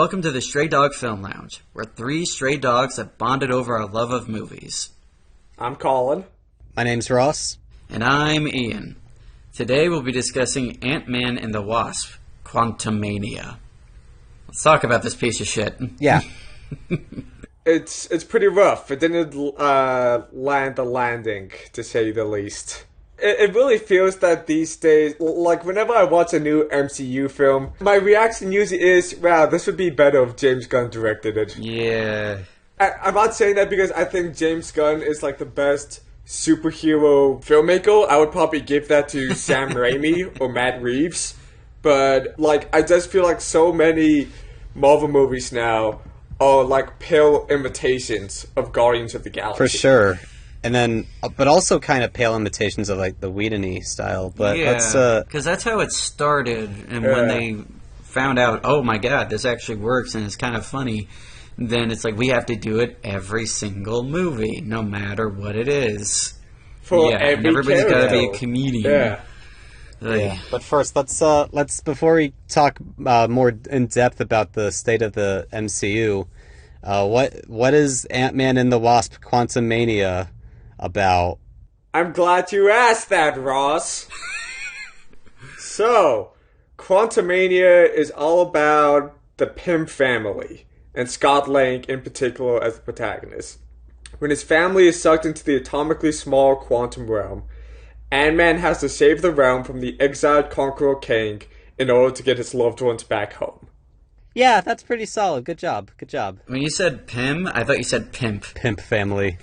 Welcome to the Stray Dog Film Lounge. We're three stray dogs that bonded over our love of movies. I'm Colin. My name's Ross. And I'm Ian. Today we'll be discussing Ant-Man and the Wasp, Quantumania. Let's talk about this piece of shit. Yeah. It's pretty rough. It didn't land the landing, to say the least. It really feels that these days, like whenever I watch a new MCU film, my reaction usually is, wow, this would be better if James Gunn directed it. Yeah. I'm not saying that because I think James Gunn is like the best superhero filmmaker. I would probably give that to Sam Raimi or Matt Reeves. But like, I just feel like so many Marvel movies now are like pale imitations of Guardians of the Galaxy. For sure. And then, but also kind of pale imitations of like the Whedon-y style. But yeah, because that's how it started. And when they found out, oh my god, this actually works and it's kind of funny, then it's like we have to do it every single movie, no matter what it is. For every everybody's got to be a character. comedian. Yeah. But first, let's before we talk more in depth about the state of the MCU, what is Ant-Man and the Wasp: Quantumania about? I'm glad you asked that, Ross. So, Quantumania is all about the Pym family, and Scott Lang in particular as the protagonist. When his family is sucked into the atomically small quantum realm, Ant-Man has to save the realm from the exiled Conqueror King in order to get his loved ones back home. Yeah, that's pretty solid. Good job. When you said Pym, I thought you said pimp. Pimp family.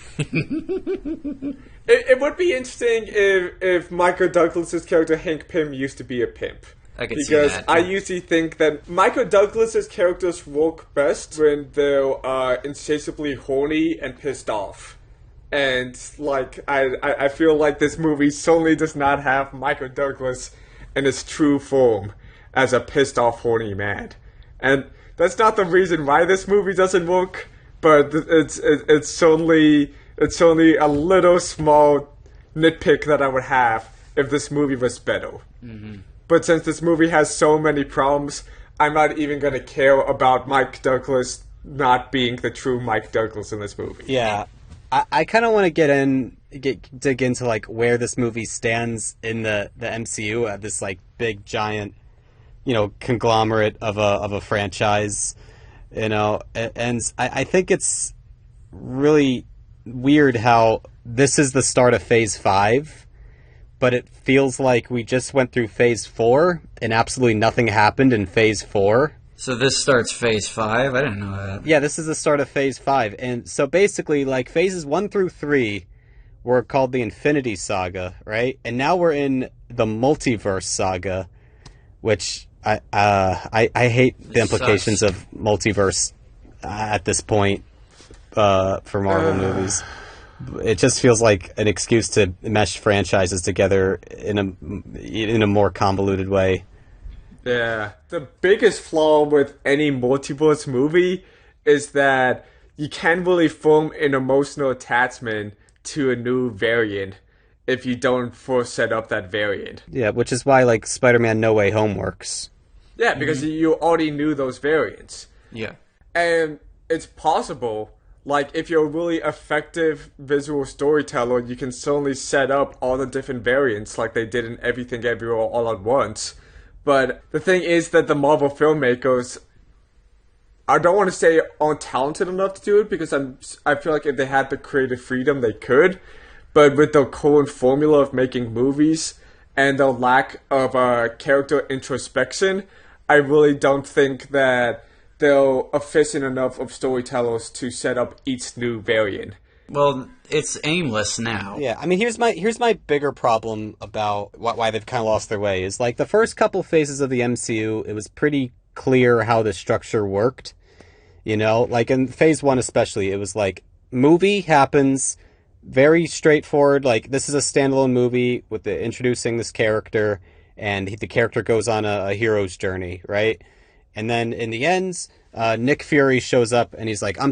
It would be interesting if Michael Douglas's character Hank Pym used to be a pimp. I could see that. Because I usually think that Michael Douglas's characters work best when they're insatiably horny and pissed off. And, like, I feel like this movie certainly does not have Michael Douglas in his true form as a pissed off horny man. And that's not the reason why this movie doesn't work, but it's certainly a little small nitpick that I would have if this movie was better. Mm-hmm. But since this movie has so many problems, I'm not even going to care about Mike Douglas not being the true Mike Douglas in this movie. Yeah. I kind of want to dig into like where this movie stands in the MCU at this like big giant, conglomerate of a franchise, and I think it's really weird how this is the start of Phase 5, but it feels like we just went through Phase 4 and absolutely nothing happened in Phase 4. So this starts Phase 5? I didn't know that. Yeah, this is the start of Phase 5. And so basically, like, Phases 1 through 3 were called the Infinity Saga, right? And now we're in the Multiverse Saga, which I hate the implications of multiverse at this point for Marvel movies. It just feels like an excuse to mesh franchises together in a more convoluted way. Yeah. The biggest flaw with any multiverse movie is that you can't really form an emotional attachment to a new variant if you don't first set up that variant. Yeah, which is why, like, Spider-Man No Way Home works. Yeah, because you already knew those variants. Yeah. And it's possible, like, if you're a really effective visual storyteller, you can certainly set up all the different variants like they did in Everything Everywhere All at Once. But the thing is that the Marvel filmmakers, I don't want to say aren't talented enough to do it, because I feel like if they had the creative freedom, they could. But with the current formula of making movies and the lack of character introspection, I really don't think that they're efficient enough of storytellers to set up each new variant. Well, it's aimless now. Yeah, I mean, here's my bigger problem about why they've kind of lost their way is, like, the first couple phases of the MCU, it was pretty clear how the structure worked. Like in Phase 1 especially, it was like, movie happens, very straightforward, like, this is a standalone movie with introducing this character, and the character goes on a hero's journey, right? And then in the end, Nick Fury shows up and he's like, I'm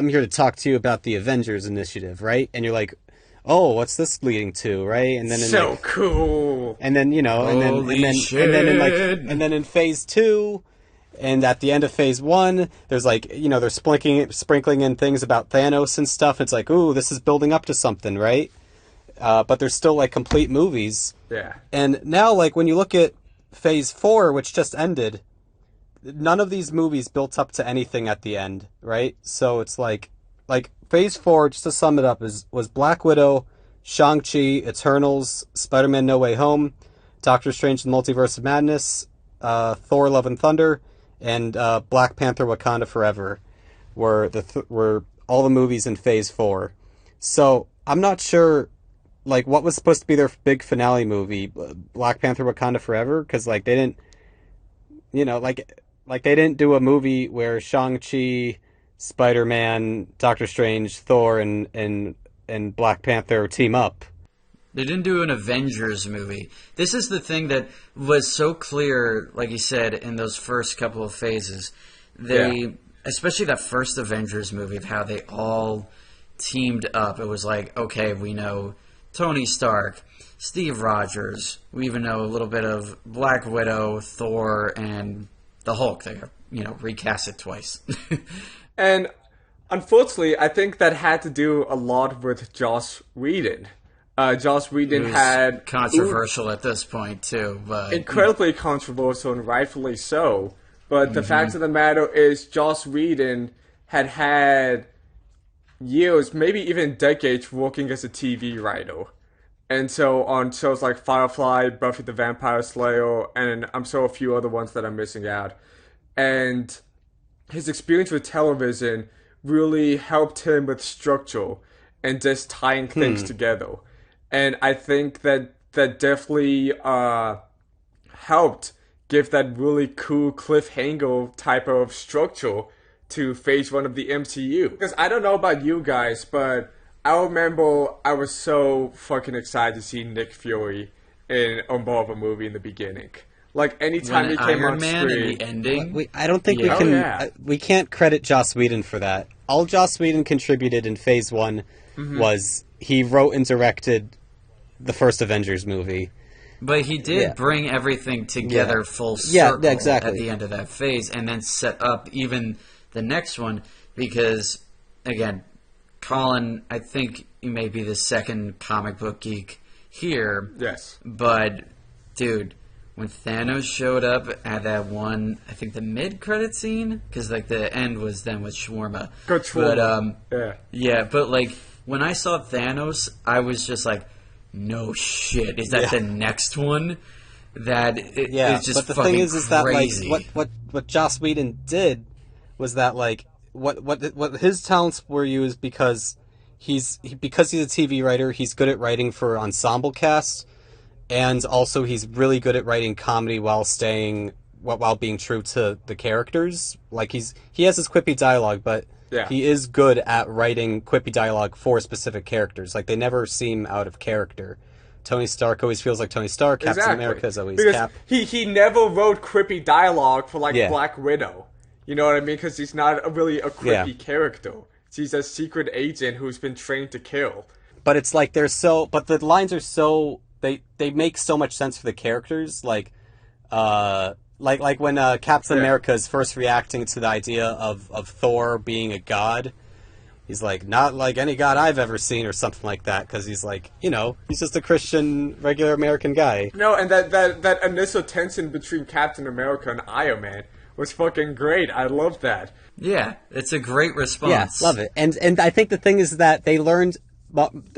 here to talk to you about the Avengers Initiative, right? And you're like, oh, what's this leading to, right? And then cool. And then and then in Phase 2, And at the end of Phase 1, there's like, you know, they're sprinkling in things about Thanos and stuff. It's like, ooh, this is building up to something, right? But there's still like complete movies. Yeah. And now, like, when you look at Phase 4, which just ended, none of these movies built up to anything at the end, right? So it's like Phase 4, just to sum it up, was Black Widow, Shang-Chi, Eternals, Spider-Man No Way Home, Doctor Strange and the Multiverse of Madness, Thor Love and Thunder, and Black Panther Wakanda Forever were all the movies in Phase 4. So I'm not sure, like, what was supposed to be their big finale movie, Black Panther Wakanda Forever, because, like, they didn't, you know, like they didn't do a movie where Shang-Chi, Spider-Man, Doctor Strange, Thor, and Black Panther team up. They didn't do an Avengers movie. This is the thing that was so clear, like you said, in those first couple of phases. Especially that first Avengers movie, of how they all teamed up. It was like, okay, we know Tony Stark, Steve Rogers. We even know a little bit of Black Widow, Thor, and the Hulk. They, you know, recast it twice. And unfortunately, I think that had to do a lot with Joss Whedon. Joss Whedon had controversial at this point too, but incredibly controversial and rightfully so. But the fact of the matter is, Joss Whedon had years, maybe even decades, working as a TV writer, and so on shows like Firefly, Buffy the Vampire Slayer, and I'm sure a few other ones that I'm missing out. And his experience with television really helped him with structure and just tying things together. And I think that definitely helped give that really cool cliffhanger type of structure to Phase 1 of the MCU. Because I don't know about you guys, but I remember I was so fucking excited to see Nick Fury in a Marvel movie in the beginning. Like, anytime he came Iron on Man screen... in the ending? I don't think we can... we can't credit Joss Whedon for that. All Joss Whedon contributed in Phase 1 was he wrote and directed the first Avengers movie. But he did bring everything together full circle exactly. at the end of that phase, and then set up even the next one, because, again, Colin, I think you may be the second comic book geek here. Yes. But, dude, when Thanos showed up at that one, I think the mid-credit scene, because, like, the end was then with Shawarma. Good Shawarma. But, yeah, but, like, when I saw Thanos, I was just like, no shit, is that the next one? That is just but the fucking thing is crazy. that like what Joss Whedon did was that, like, what his talents were used because he's a TV writer. He's good at writing for ensemble casts, and also he's really good at writing comedy while being true to the characters. Like, he has his quippy dialogue, but he is good at writing quippy dialogue for specific characters. Like, they never seem out of character. Tony Stark always feels like Tony Stark. Captain America is always Cap. He never wrote quippy dialogue for, like, Black Widow. You know what I mean? Because he's not really a quippy character. He's a secret agent who's been trained to kill. But it's like but the lines are so... They make so much sense for the characters. Like when Captain America is first reacting to the idea of Thor being a god, he's like, not like any god I've ever seen, or something like that, because he's like, you know, he's just a Christian, regular American guy. No, and that initial tension between Captain America and Iron Man was fucking great. I love that. Yeah, it's a great response. Yeah, love it. And I think the thing is that they learned...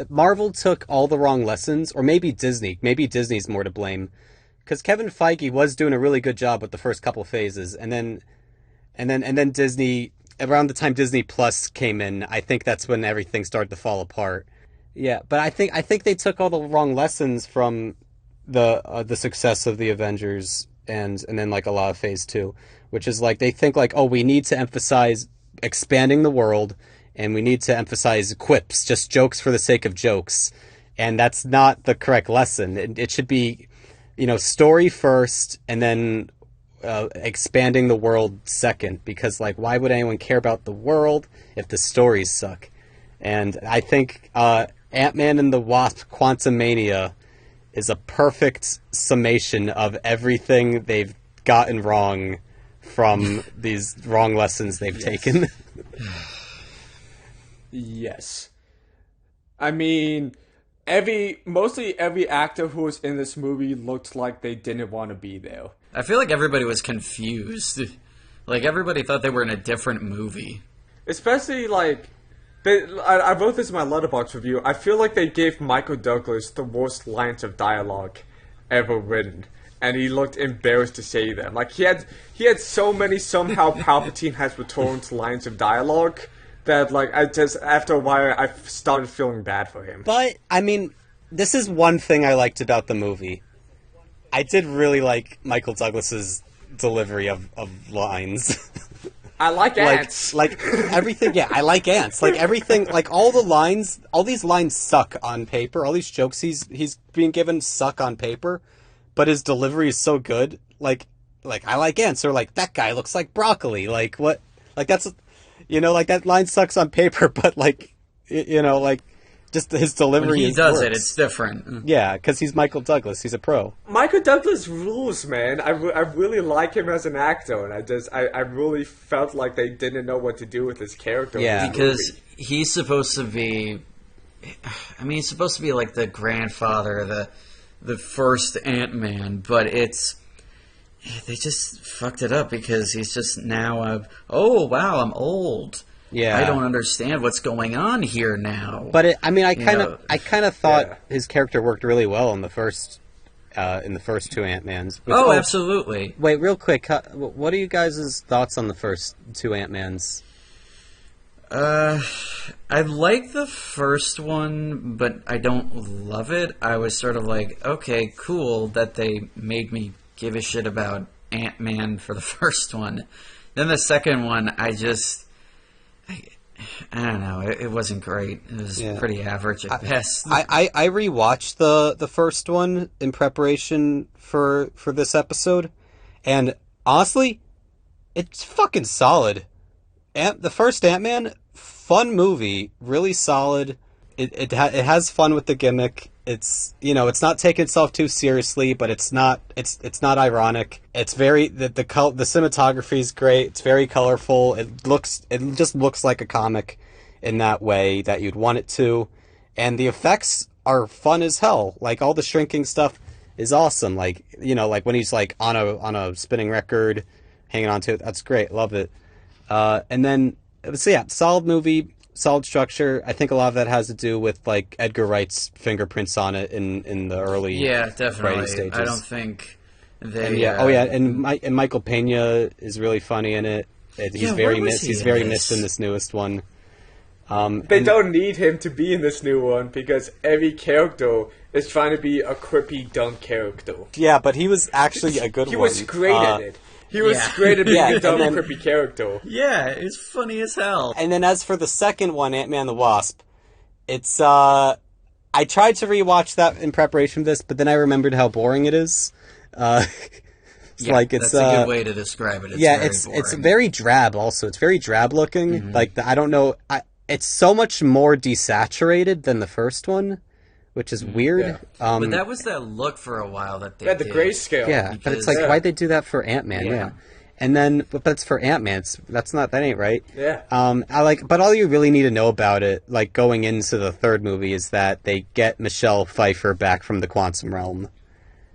Marvel took all the wrong lessons, or maybe Disney. Maybe Disney's more to blame. Because Kevin Feige was doing a really good job with the first couple phases, and then Disney, around the time Disney Plus came in, I think that's when everything started to fall apart. Yeah, but I think they took all the wrong lessons from the success of the Avengers and then, like, a lot of Phase 2, which is like they think like, oh, we need to emphasize expanding the world, and we need to emphasize quips, just jokes for the sake of jokes, and that's not the correct lesson. It should be, you know, story first, and then expanding the world second, because, like, why would anyone care about the world if the stories suck? And I think Ant-Man and the Wasp: Quantumania is a perfect summation of everything they've gotten wrong from these wrong lessons they've taken. Yes. I mean, mostly every actor who was in this movie looked like they didn't want to be there. I feel like everybody was confused. Like, everybody thought they were in a different movie. Especially, like, I wrote this in my Letterboxd review. I feel like they gave Michael Douglas the worst lines of dialogue ever written. And he looked embarrassed to say them. Like, he had so many somehow Palpatine has returned lines of dialogue that, like, after a while, I started feeling bad for him. But, I mean, this is one thing I liked about the movie. I did really like Michael Douglas's delivery of lines. I like ants. Like everything, yeah, I like ants. Like everything, like all these lines suck on paper. All these jokes he's being given suck on paper, but his delivery is so good. Like I like ants, or like that guy looks like broccoli. Like what? Like that's, like that line sucks on paper, but like, like just his delivery. When he does works. it, it's different. Yeah, because he's Michael Douglas. He's a pro. Michael Douglas rules, man. I really like him as an actor, and I really felt like they didn't know what to do with his character. Yeah, because he's supposed to be. I mean, he's supposed to be like the grandfather, the first Ant-Man, but they just fucked it up because he's just now oh wow, I'm old. Yeah, I don't understand what's going on here now. But I kind of thought his character worked really well in the first two Ant-Mans. Absolutely. Wait, real quick, what are you guys' thoughts on the first two Ant-Mans? I like the first one, but I don't love it. I was sort of like, okay, cool that they made me give a shit about Ant-Man for the first one. Then the second one, I don't know. It wasn't great. It was pretty average at best. I rewatched the first one in preparation for this episode, and honestly, it's fucking solid. The first Ant-Man, fun movie, really solid. It has fun with the gimmick. It's it's not taking itself too seriously, but it's not ironic. It's very the cinematography is great. It's very colorful. It just looks like a comic in that way that you'd want it to, and the effects are fun as hell. Like all the shrinking stuff is awesome. Like like when he's like on a spinning record, hanging on to it. That's great. Love it. And then solid movie. Solid structure. I think a lot of that has to do with like Edgar Wright's fingerprints on it in the early definitely writing stages. I don't think they. And and Michael Pena is really funny in it. He's very missed in this newest one. They don't need him to be in this new one because every character is trying to be a quippy, dumb character. Yeah, but he was actually a good one. He was great at it. He was great at being a dumb, creepy character. Yeah, it's funny as hell. And then as for the second one, Ant-Man the Wasp, it's, I tried to rewatch that in preparation for this, but then I remembered how boring it is. It's that's a good way to describe it. It's very drab also. It's very drab looking. Mm-hmm. Like, I don't know, it's so much more desaturated than the first one, which is weird. Yeah. But that was that look for a while that they did. The grayscale. Yeah, but it's like, why'd they do that for Ant-Man? Yeah. And then, but it's for Ant-Man. That ain't right. Yeah. But all you really need to know about it, like going into the third movie, is that they get Michelle Pfeiffer back from the quantum realm,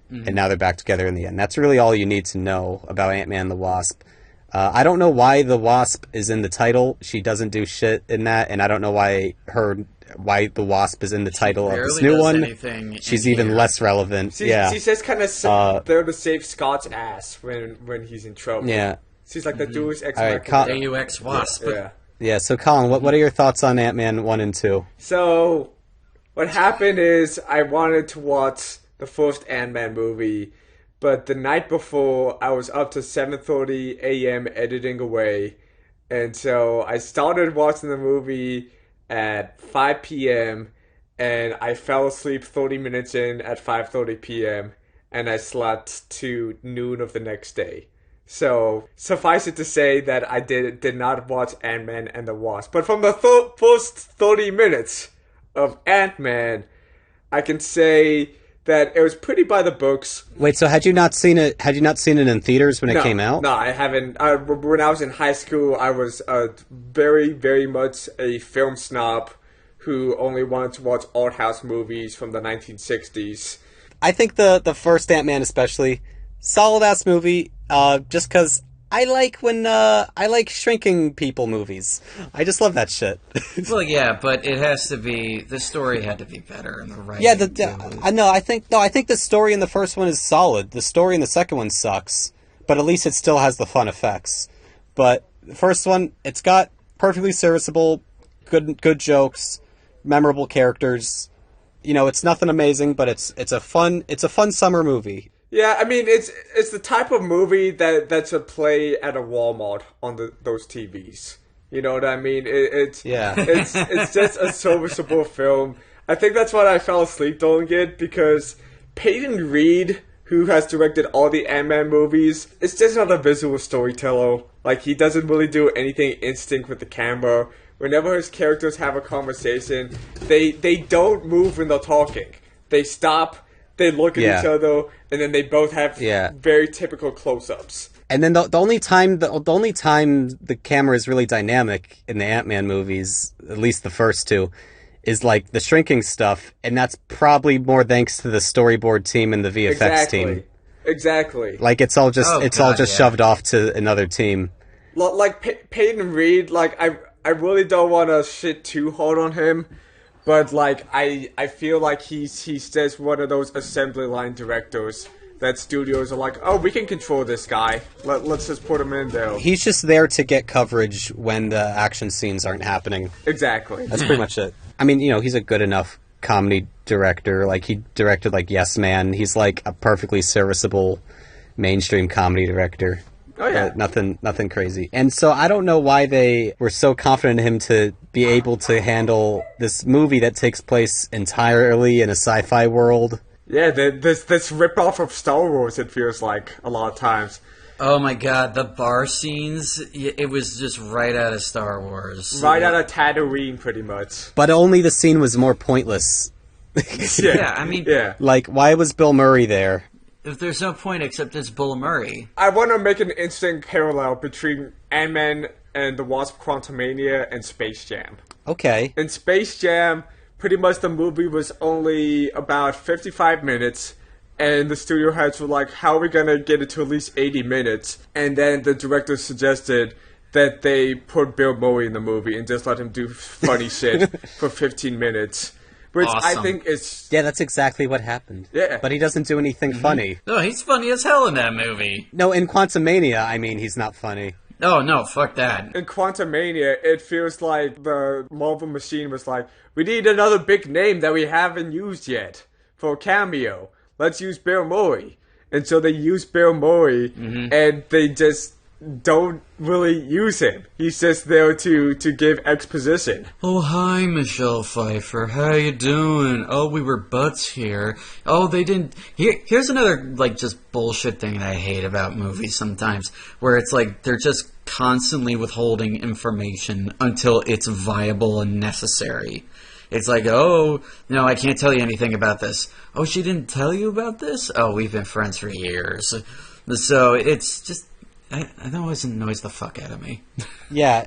and now they're back together in the end. That's really all you need to know about Ant-Man and the Wasp. I don't know why the Wasp is in the title. She doesn't do shit in that, and I don't know why the Wasp is in the title of this new one. She's even less relevant. She says kind of there to save Scott's ass when he's in trouble. Yeah. She's like the Deus Ex Machina. Deus Wasp. Yeah, so Colin, what are your thoughts on Ant-Man 1 and 2? So, what happened is I wanted to watch the first Ant-Man movie, but the night before I was up to 7:30 a.m. editing away, and so I started watching the movie at 5 p.m. and I fell asleep 30 minutes in at 5:30 p.m. and I slept to noon of the next day. So, suffice it to say that I did not watch Ant-Man and the Wasp. But from the first 30 minutes of Ant-Man, I can say that it was pretty by the books. Wait, so had you not seen it? Had you not seen it in theaters when it came out? No, I haven't. When I was in high school, I was very, very much a film snob who only wanted to watch art house movies from the 1960s. I think the first Ant-Man especially, solid-ass movie, just because I like shrinking people movies. I just love that shit. Well, yeah, but it has to be, the story had to be better and the writing. Yeah, I think the story in the first one is solid. The story in the second one sucks, but at least it still has the fun effects. But the first one, it's got perfectly serviceable, good jokes, memorable characters. You know, it's nothing amazing, but it's a fun summer movie. Yeah, I mean, it's the type of movie that's a play at a Walmart on those TVs. You know what I mean? It's just a serviceable film. I think that's why I fell asleep during it, because Peyton Reed, who has directed all the Ant-Man movies, is just not a visual storyteller. Like, he doesn't really do anything in sync with the camera. Whenever his characters have a conversation, they don't move when they're talking. They stop, they look at each other, and then they both have very typical close-ups. And then the only time the camera is really dynamic in the Ant-Man movies, at least the first two, is like the shrinking stuff, and that's probably more thanks to the storyboard team and the VFX team. Exactly. Like it's all just shoved off to another team. Like Peyton Reed, like I really don't want to shit too hard on him, but like I feel like he's just one of those assembly line directors that studios are like, oh, we can control this guy. Let's just put him in there. He's just there to get coverage when the action scenes aren't happening. Exactly. That's pretty much it. I mean, you know, he's a good enough comedy director. Like, he directed, like, Yes Man. He's, like, a perfectly serviceable mainstream comedy director. Oh, yeah. Nothing crazy. And so I don't know why they were so confident in him to be able to handle this movie that takes place entirely in a sci-fi world. Yeah, this rip-off of Star Wars, it feels like, a lot of times. Oh my god, the bar scenes, it was just right out of Star Wars. Right out of Tatooine, pretty much. But only the scene was more pointless. Yeah, I mean... Yeah. Like, why was Bill Murray there? If there's no point except it's Bill Murray. I want to make an interesting parallel between Ant-Man and the Wasp Quantumania and Space Jam. Okay. In Space Jam, pretty much the movie was only about 55 minutes, and the studio heads were like, how are we going to get it to at least 80 minutes? And then the director suggested that they put Bill Murray in the movie and just let him do funny shit for 15 minutes. Which awesome. I think is... Yeah, that's exactly what happened. Yeah. But he doesn't do anything funny. No, he's funny as hell in that movie. No, in Quantumania, I mean, he's not funny. Oh, no, fuck that. In Quantumania, it feels like the Marvel machine was like, we need another big name that we haven't used yet for a cameo. Let's use Bill Murray. And so they use Bill Murray, and they just don't really use him. He's just there to give exposition. Oh, hi, Michelle Pfeiffer. How you doing? Oh, we were butts here. Oh, they didn't... Here's another, like, just bullshit thing that I hate about movies sometimes, where it's like they're just constantly withholding information until it's viable and necessary. It's like, oh, no, I can't tell you anything about this. Oh, she didn't tell you about this? Oh, we've been friends for years. So it's just... That always annoys the fuck out of me. Yeah,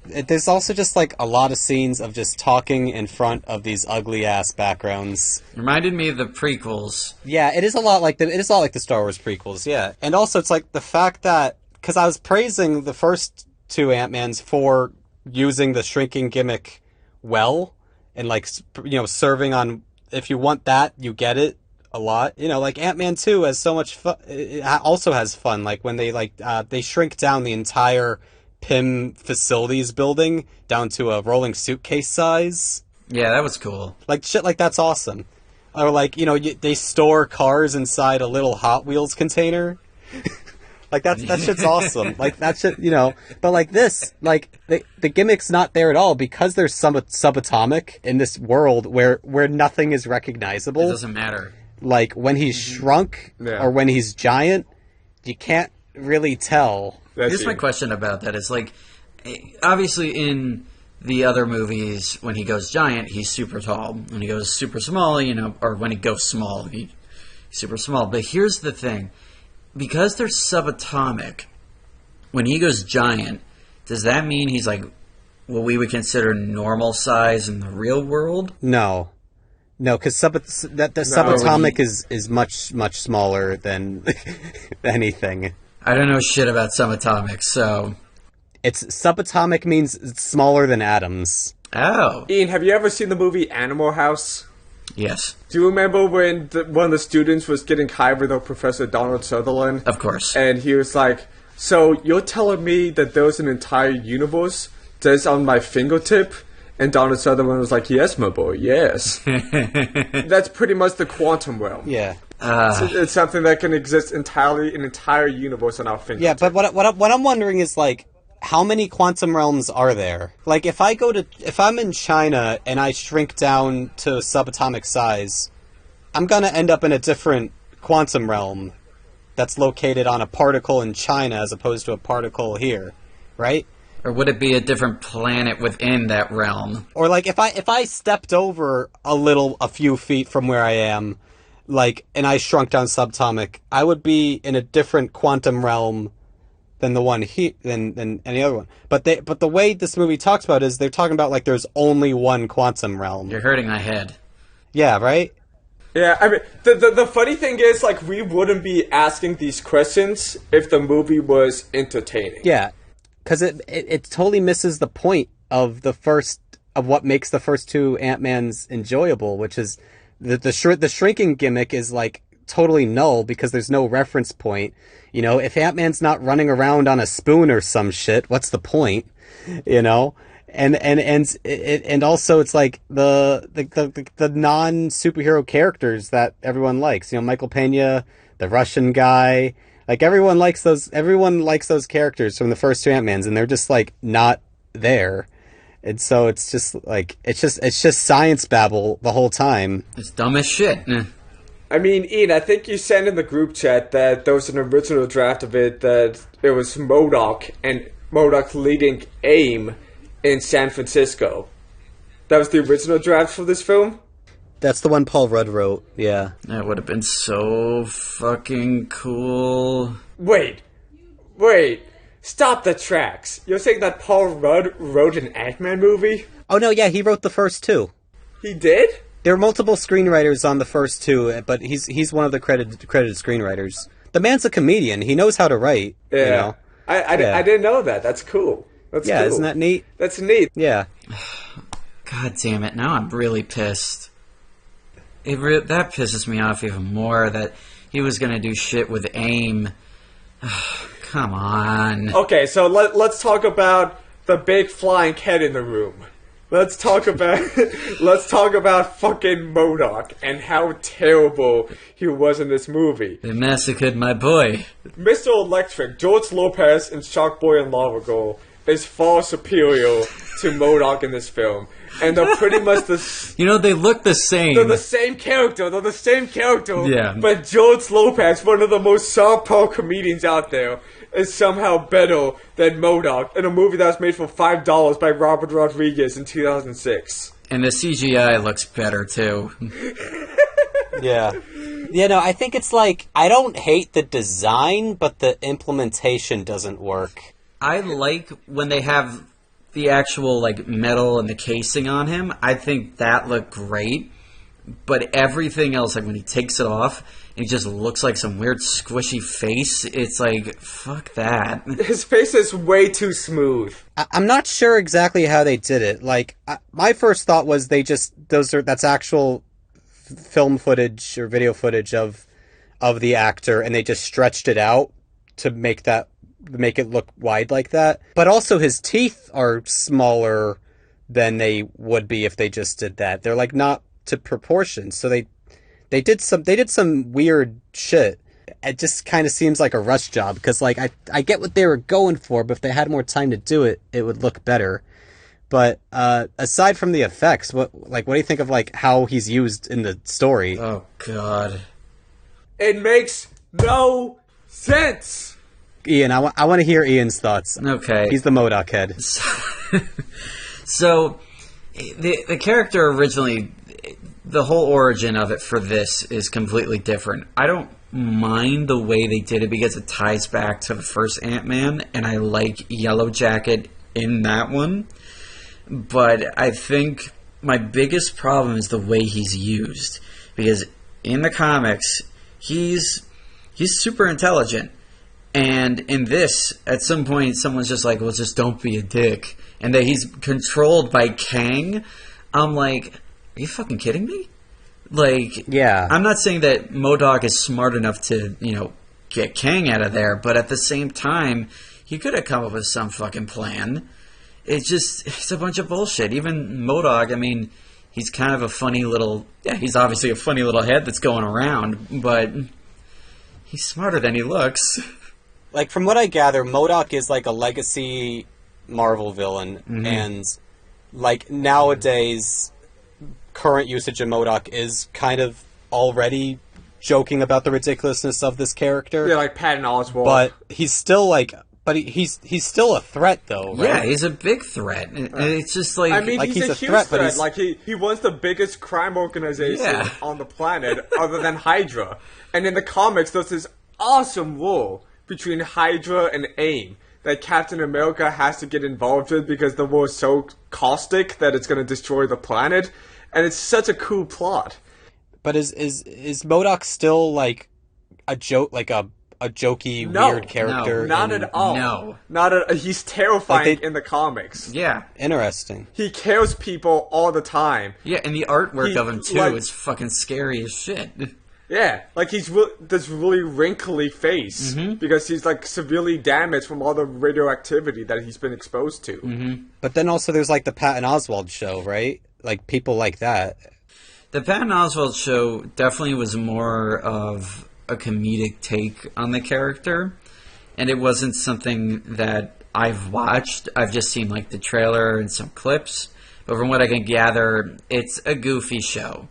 there's also just like a lot of scenes of just talking in front of these ugly ass backgrounds. Reminded me of the prequels. Yeah, it is a lot like the Star Wars prequels. Yeah, and also it's like the fact that, because I was praising the first two Ant-Mans for using the shrinking gimmick well, and like, you know, serving on, if you want that, you get it. A lot, you know, like Ant-Man 2 has so much fun. It also has fun, like when they shrink down the entire Pym facilities building down to a rolling suitcase size. Yeah, that was cool. Like shit, like that's awesome. Or like, you know, they store cars inside a little Hot Wheels container. Like that shit's awesome. Like that shit, you know. But like this, like the gimmick's not there at all because there's some subatomic in this world where nothing is recognizable. It doesn't matter. Like, when he's shrunk or when he's giant, you can't really tell. Here's my question about that. It's like, obviously in the other movies, when he goes giant, he's super tall. When he goes super small, or when he goes small, he's super small. But here's the thing. Because they're subatomic, when he goes giant, does that mean he's like what we would consider normal size in the real world? No, because subatomic is much, much smaller than anything. I don't know shit about subatomic, so... It's subatomic means it's smaller than atoms. Oh. Ian, have you ever seen the movie Animal House? Yes. Do you remember when one of the students was getting high with Professor Donald Sutherland? Of course. And he was like, so you're telling me that there's an entire universe that's on my fingertip? And Donald Sutherland was like, yes, my boy, yes. That's pretty much the quantum realm. Yeah. It's something that can exist entirely, an entire universe on our fingertip. Yeah, but what I'm wondering is, like, how many quantum realms are there? Like, if I'm in China and I shrink down to subatomic size, I'm gonna end up in a different quantum realm that's located on a particle in China as opposed to a particle here, right? Or would it be a different planet within that realm? Or like if I stepped over a few feet from where I am, like, and I shrunk down subatomic, I would be in a different quantum realm than the one than any other one. But the way this movie talks about it is they're talking about like there's only one quantum realm. You're hurting my head. Yeah, right? Yeah, I mean, the funny thing is, like, we wouldn't be asking these questions if the movie was entertaining. Yeah, because it totally misses the point of what makes the first two Ant-Mans enjoyable, which is the shrinking gimmick is like totally null because there's no reference point. You know, if Ant-Man's not running around on a spoon or some shit, what's the point? You know? And also it's like the non-superhero characters that everyone likes. You know, Michael Pena, the Russian guy, like everyone likes those characters from the first two Ant-Mans, and they're just like not there. And so it's just like it's just science babble the whole time. It's dumb as shit. I mean, Ian, I think you sent in the group chat that there was an original draft of it that it was MODOK and MODOK leading AIM in San Francisco. That was the original draft for this film? That's the one Paul Rudd wrote, yeah. That would have been so fucking cool. Wait. Stop the tracks. You're saying that Paul Rudd wrote an Ant-Man movie? Oh no, yeah, he wrote the first two. He did? There were multiple screenwriters on the first two, but he's one of the credited screenwriters. The man's a comedian. He knows how to write. Yeah. You know? I didn't know that. That's cool. That's yeah, cool. Isn't that neat? That's neat. Yeah. God damn it! Now I'm really pissed. That pisses me off even more. That he was gonna do shit with AIM. Come on. Okay, so let's talk about the big flying cat in the room. Let's talk about fucking MODOK and how terrible he was in this movie. They massacred my boy. Mr. Electric, George Lopez and Sharkboy and Lava Girl is far superior to MODOK in this film. And they're pretty much the... You know, they look the same. They're the same character. Yeah. But George Lopez, one of the most softcore comedians out there, is somehow better than MODOK in a movie that was made for $5 by Robert Rodriguez in 2006. And the CGI looks better, too. Yeah. Yeah, no, I think it's like, I don't hate the design, but the implementation doesn't work. I like when they have the actual like metal and the casing on him. I think that looked great. But everything else, like when he takes it off, he just looks like some weird squishy face. It's like, fuck that. His face is way too smooth. I'm not sure exactly how they did it. Like, my first thought was that's actual film footage or video footage of the actor, and they just stretched it out to make it look wide like that. But also his teeth are smaller than they would be if they just did that. They're like not to proportion. So they did some weird shit. It just kind of seems like a rush job because like I get what they were going for, but if they had more time to do it, it would look better. But aside from the effects, what do you think of like how he's used in the story? Oh god. It makes no sense. Ian, I want to hear Ian's thoughts. Okay. He's the MODOK head. So, the character originally, the whole origin of it for this is completely different. I don't mind the way they did it because it ties back to the first Ant-Man, and I like Yellow Jacket in that one. But I think my biggest problem is the way he's used. Because in the comics, he's super intelligent. And in this, at some point, someone's just like, well, just don't be a dick. And that he's controlled by Kang. I'm like, are you fucking kidding me? Like, yeah. I'm not saying that MODOK is smart enough to, get Kang out of there. But at the same time, he could have come up with some fucking plan. It's a bunch of bullshit. Even MODOK, I mean, he's kind of a funny little... Yeah, he's obviously a funny little head that's going around. But he's smarter than he looks. Like, from what I gather, MODOK is like a legacy Marvel villain, and like nowadays, current usage of MODOK is kind of already joking about the ridiculousness of this character. Yeah, like Patton Oswalt. But he's still like, he's still a threat though, right? Yeah, he's a big threat. It's just like, I mean, like he's a huge threat. Like he runs the biggest crime organization on the planet, other than Hydra. And in the comics, there's this awesome war between Hydra and AIM that Captain America has to get involved with because the war is so caustic that it's going to destroy the planet, and it's such a cool plot. But is MODOK still like a joke, like a jokey weird character? No, not at all. No, he's terrifying in the comics. Yeah, interesting. He kills people all the time. Yeah, and the artwork of him too is fucking scary as shit. Yeah, like he's this really wrinkly face because he's like severely damaged from all the radioactivity that he's been exposed to. But then also there's like the Patton Oswalt show, right? Like people like that. The Patton Oswalt show definitely was more of a comedic take on the character, and it wasn't something that I've watched. I've just seen like the trailer and some clips, but from what I can gather, it's a goofy show.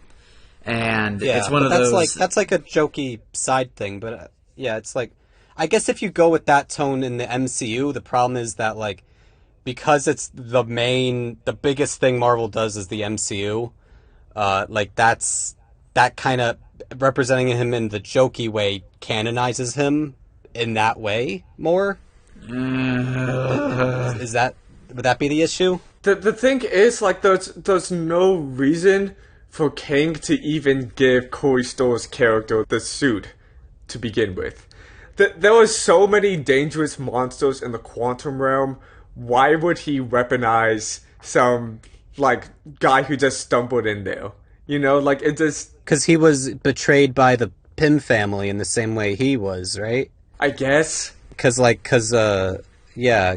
And it's one of those... That's like a jokey side thing, but it's like... I guess if you go with that tone in the MCU, the problem is that, like, because it's the biggest thing Marvel does is the MCU, like, that kind of... Representing him in the jokey way canonizes him in that way more? Would that be the issue? The thing is, like, there's no reason for Kang to even give Corey Stoll's character the suit to begin with. There were so many dangerous monsters in the quantum realm. Why would he weaponize some, like, guy who just stumbled in there? Like, it just... Because he was betrayed by the Pym family in the same way he was, right? I guess. Because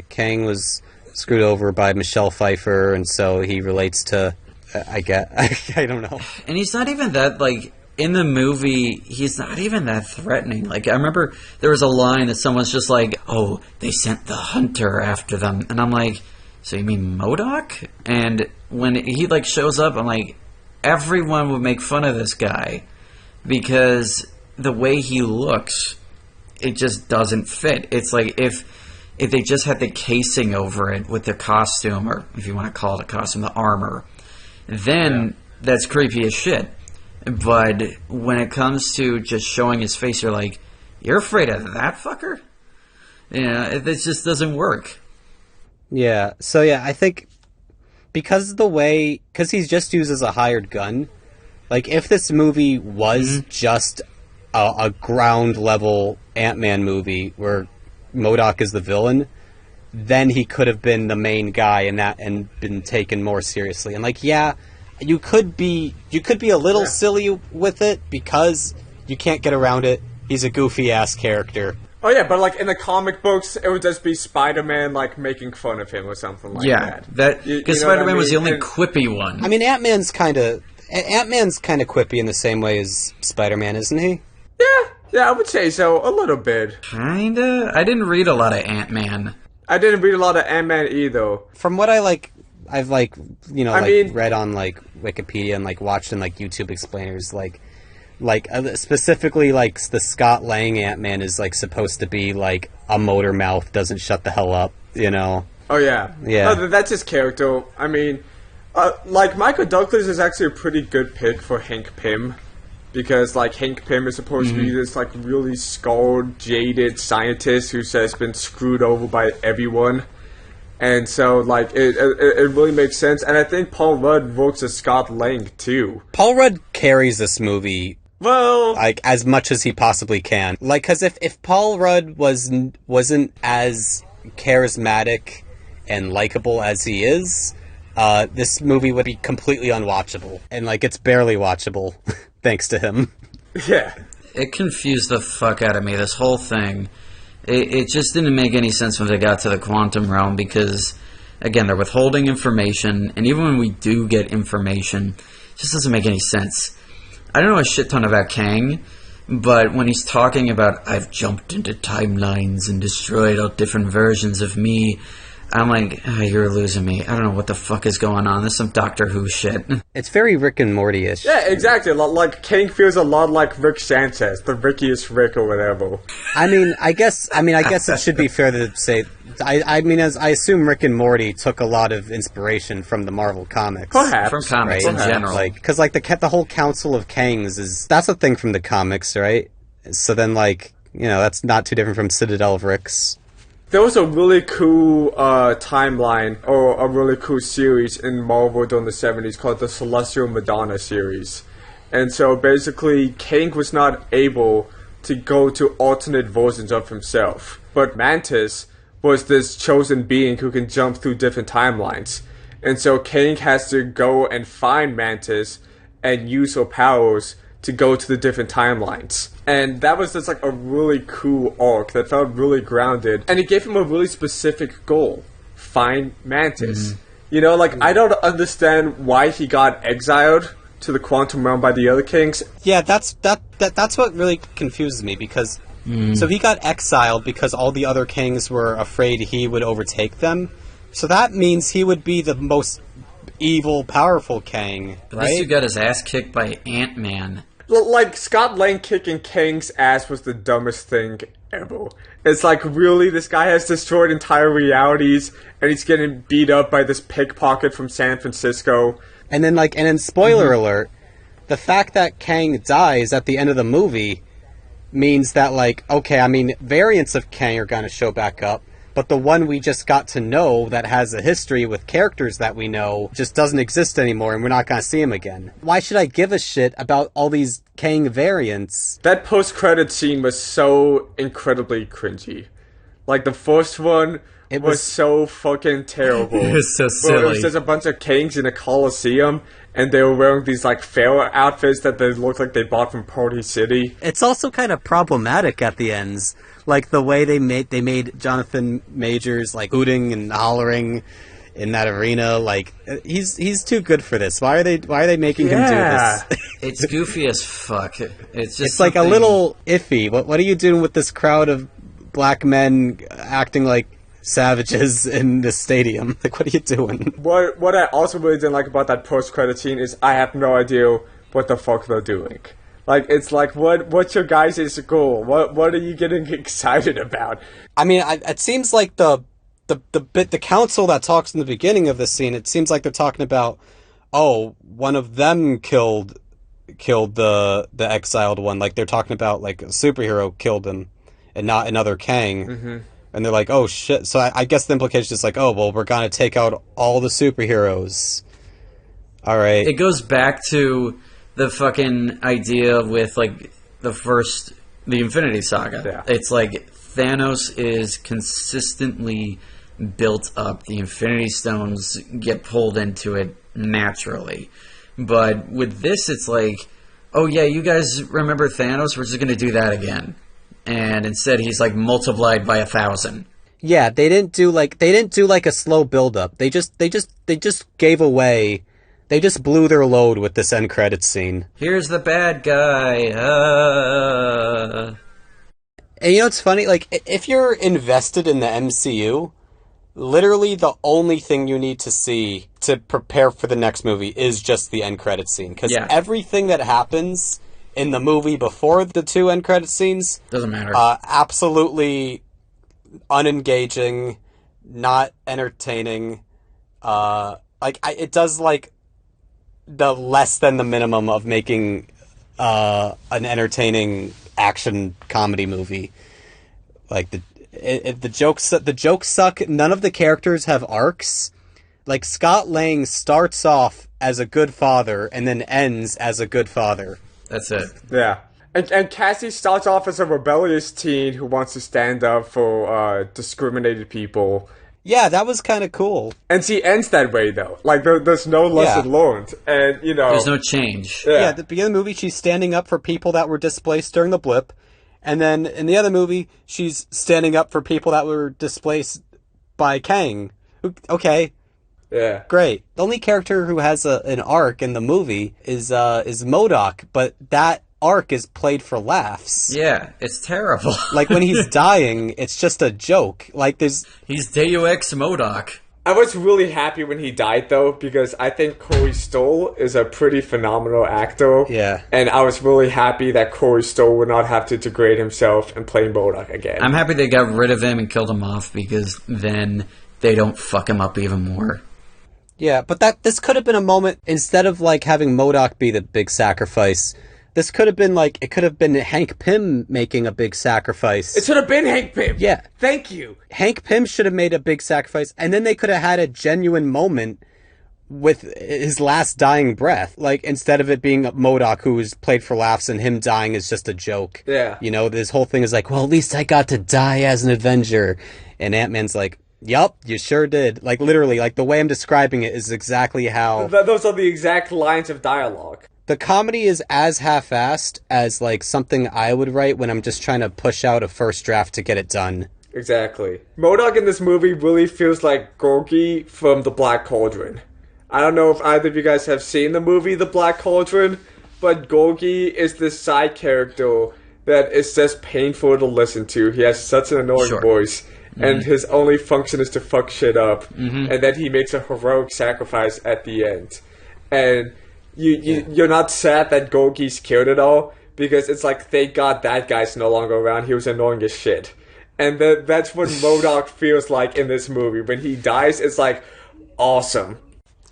Kang was screwed over by Michelle Pfeiffer, and so he relates to... I don't know. And he's not even that, like, in the movie, he's not even that threatening. Like, I remember there was a line that someone's just like, oh, they sent the hunter after them. And I'm like, so you mean MODOK? And when he, like, shows up, I'm like, everyone would make fun of this guy because the way he looks, it just doesn't fit. It's like if they just had the casing over it with the costume, or if you want to call it a costume, the armor, then that's creepy as shit. But when it comes to just showing his face, you're like, you're afraid of that fucker? It just doesn't work. Yeah, so I think because he's just used as a hired gun, like if this movie was just a ground level Ant-Man movie where MODOK is the villain, then he could have been the main guy in that and been taken more seriously. And like, you could be a little silly with it because you can't get around it. He's a goofy ass character. Oh yeah, but like in the comic books, it would just be Spider-Man like making fun of him or something like that. Because Spider-Man was the only quippy one. I mean, Ant-Man's kind of quippy in the same way as Spider-Man, isn't he? Yeah, I would say so, a little bit. Kinda. I didn't read a lot of Ant-Man. I didn't read a lot of Ant-Man either. From what I've read on like Wikipedia and like watched in like YouTube explainers, specifically like the Scott Lang Ant-Man is like supposed to be like a motor mouth, doesn't shut the hell up, Oh, yeah. Yeah. No, that's his character. I mean, like, Michael Douglas is actually a pretty good pick for Hank Pym. Because, like, Hank Pym is supposed to be this, like, really scarred, jaded scientist who has been screwed over by everyone. And so, like, it really makes sense. And I think Paul Rudd works as Scott Lang, too. Paul Rudd carries this movie, Well... like, as much as he possibly can. Like, because if Paul Rudd wasn't as charismatic and likable as he is, this movie would be completely unwatchable. And, like, it's barely watchable, thanks to him. Yeah. It confused the fuck out of me, this whole thing. It just didn't make any sense when they got to the quantum realm because, again, they're withholding information, and even when we do get information, it just doesn't make any sense. I don't know a shit ton about Kang, but when he's talking about, I've jumped into timelines and destroyed all different versions of me, I'm like, oh, you're losing me. I don't know what the fuck is going on. This is some Doctor Who shit. It's very Rick and Morty-ish. Yeah, exactly. Like, Kang feels a lot like Rick Sanchez, the Rickiest Rick or whatever. I guess it should be fair to say, as I assume Rick and Morty took a lot of inspiration from the Marvel comics. Perhaps. From comics right? in general. Like, because, like, the whole Council of Kangs that's a thing from the comics, right? So then, like, that's not too different from Citadel of Ricks. There was a really cool timeline, or a really cool series in Marvel during the 70s called the Celestial Madonna series. And so basically, Kang was not able to go to alternate versions of himself. But Mantis was this chosen being who can jump through different timelines. And so Kang has to go and find Mantis and use her powers to go to the different timelines. And that was just like a really cool arc that felt really grounded. And it gave him a really specific goal. Find Mantis. I don't understand why he got exiled to the quantum realm by the other Kangs. Yeah, that's what really confuses me because so he got exiled because all the other Kangs were afraid he would overtake them. So that means he would be the most evil, powerful Kang, But right? this dude got his ass kicked by Ant-Man. Like, Scott Lang kicking Kang's ass was the dumbest thing ever. It's like, really, this guy has destroyed entire realities, and he's getting beat up by this pickpocket from San Francisco. And then spoiler alert, the fact that Kang dies at the end of the movie means that, like, okay, I mean, variants of Kang are gonna show back up, but the one we just got to know that has a history with characters that we know just doesn't exist anymore, and we're not going to see him again. Why should I give a shit about all these Kang variants? That post-credit scene was so incredibly cringy. Like, the first one was so fucking terrible. It was so Where it was silly. just a bunch of Kangs in a coliseum, and they were wearing these, like, fair outfits that they looked like they bought from Party City. It's also kind of problematic at the ends. Like, the way they made Jonathan Majors, like, hooting and hollering in that arena. Like, he's too good for this. Why are they making him do this? It's goofy as fuck. It's just It's like a little iffy. What are you doing with this crowd of black men acting like savages in this stadium? Like, what are you doing? What I also really didn't like about that post-credit scene is I have no idea what the fuck they're doing. Like, it's like, what's your guys' goal? What are you getting excited about? I mean, it seems like the council that talks in the beginning of the scene, it seems like they're talking about, oh, one of them killed the exiled one. Like, they're talking about, like, a superhero killed him and not another Kang. Mm-hmm. And they're like, oh, shit. So I guess the implication is like, oh, well, we're going to take out all the superheroes. All right. It goes back to the fucking idea with, like, the Infinity Saga. Yeah. It's like Thanos is consistently built up. The Infinity Stones get pulled into it naturally. But with this, it's like, oh yeah, you guys remember Thanos? We're just going to do that again. And instead he's, like, multiplied by 1,000. Yeah, they didn't do like a slow build up. They just gave away. They just blew their load with this end credits scene. Here's the bad guy. And you know what's funny? Like, if you're invested in the MCU, literally the only thing you need to see to prepare for the next movie is just the end credits scene. Because everything that happens in the movie before the two end credits scenes doesn't matter. Absolutely unengaging, not entertaining. It does like the less than the minimum of making an entertaining action comedy movie. Like the jokes suck. None of the characters have arcs. Like Scott Lang starts off as a good father and then ends as a good father. That's it. Yeah. And Cassie starts off as a rebellious teen who wants to stand up for discriminated people. Yeah, that was kind of cool. And she ends that way, though. Like, there's no lesson learned. And, there's no change. Yeah, at the beginning of the movie, she's standing up for people that were displaced during the blip. And then in the other movie, she's standing up for people that were displaced by Kang. Okay. Yeah. Great. The only character who has an arc in the movie is MODOK, but that arc is played for laughs. Yeah, it's terrible. Like when he's dying, it's just a joke. Like he's Deus Ex MODOK. I was really happy when he died, though, because I think Corey Stoll is a pretty phenomenal actor. Yeah. And I was really happy that Corey Stoll would not have to degrade himself and play MODOK again. I'm happy they got rid of him and killed him off, because then they don't fuck him up even more. Yeah, but this could have been a moment, instead of like having MODOK be the big sacrifice, this could have been like, it could have been Hank Pym making a big sacrifice. It should have been Hank Pym. Yeah. Thank you. Hank Pym should have made a big sacrifice, and then they could have had a genuine moment with his last dying breath. Like, instead of it being MODOK who was played for laughs and him dying is just a joke. Yeah. You know, this whole thing is like, well, at least I got to die as an Avenger. And Ant-Man's like, yup, you sure did. Like, literally, like, the way I'm describing it is exactly how... Those are the exact lines of dialogue. The comedy is as half-assed as, like, something I would write when I'm just trying to push out a first draft to get it done. Exactly. MODOK in this movie really feels like Gorgie from The Black Cauldron. I don't know if either of you guys have seen the movie The Black Cauldron, but Gorgie is this side character that is just painful to listen to. He has such an annoying voice. And his only function is to fuck shit up. And then he makes a heroic sacrifice at the end. And you're not sad that Gorgie's killed at all, because it's like, thank God that guy's no longer around. He was annoying as shit. And that's what MODOK feels like in this movie. When he dies, it's like, awesome.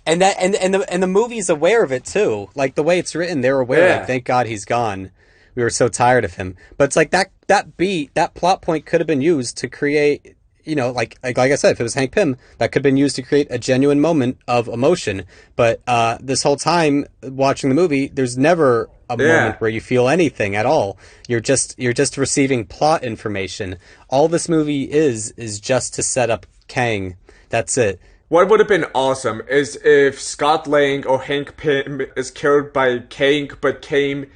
And the movie's aware of it too. Like, the way it's written, they're aware. Like, thank God he's gone. We were so tired of him. But it's like that plot point could have been used to create, you know, like I said, if it was Hank Pym, that could have been used to create a genuine moment of emotion. But this whole time watching the movie, there's never a moment where you feel anything at all. You're just receiving plot information. All this movie is just to set up Kang. That's it. What would have been awesome is if Scott Lang or Hank Pym is killed by Kang, but Kang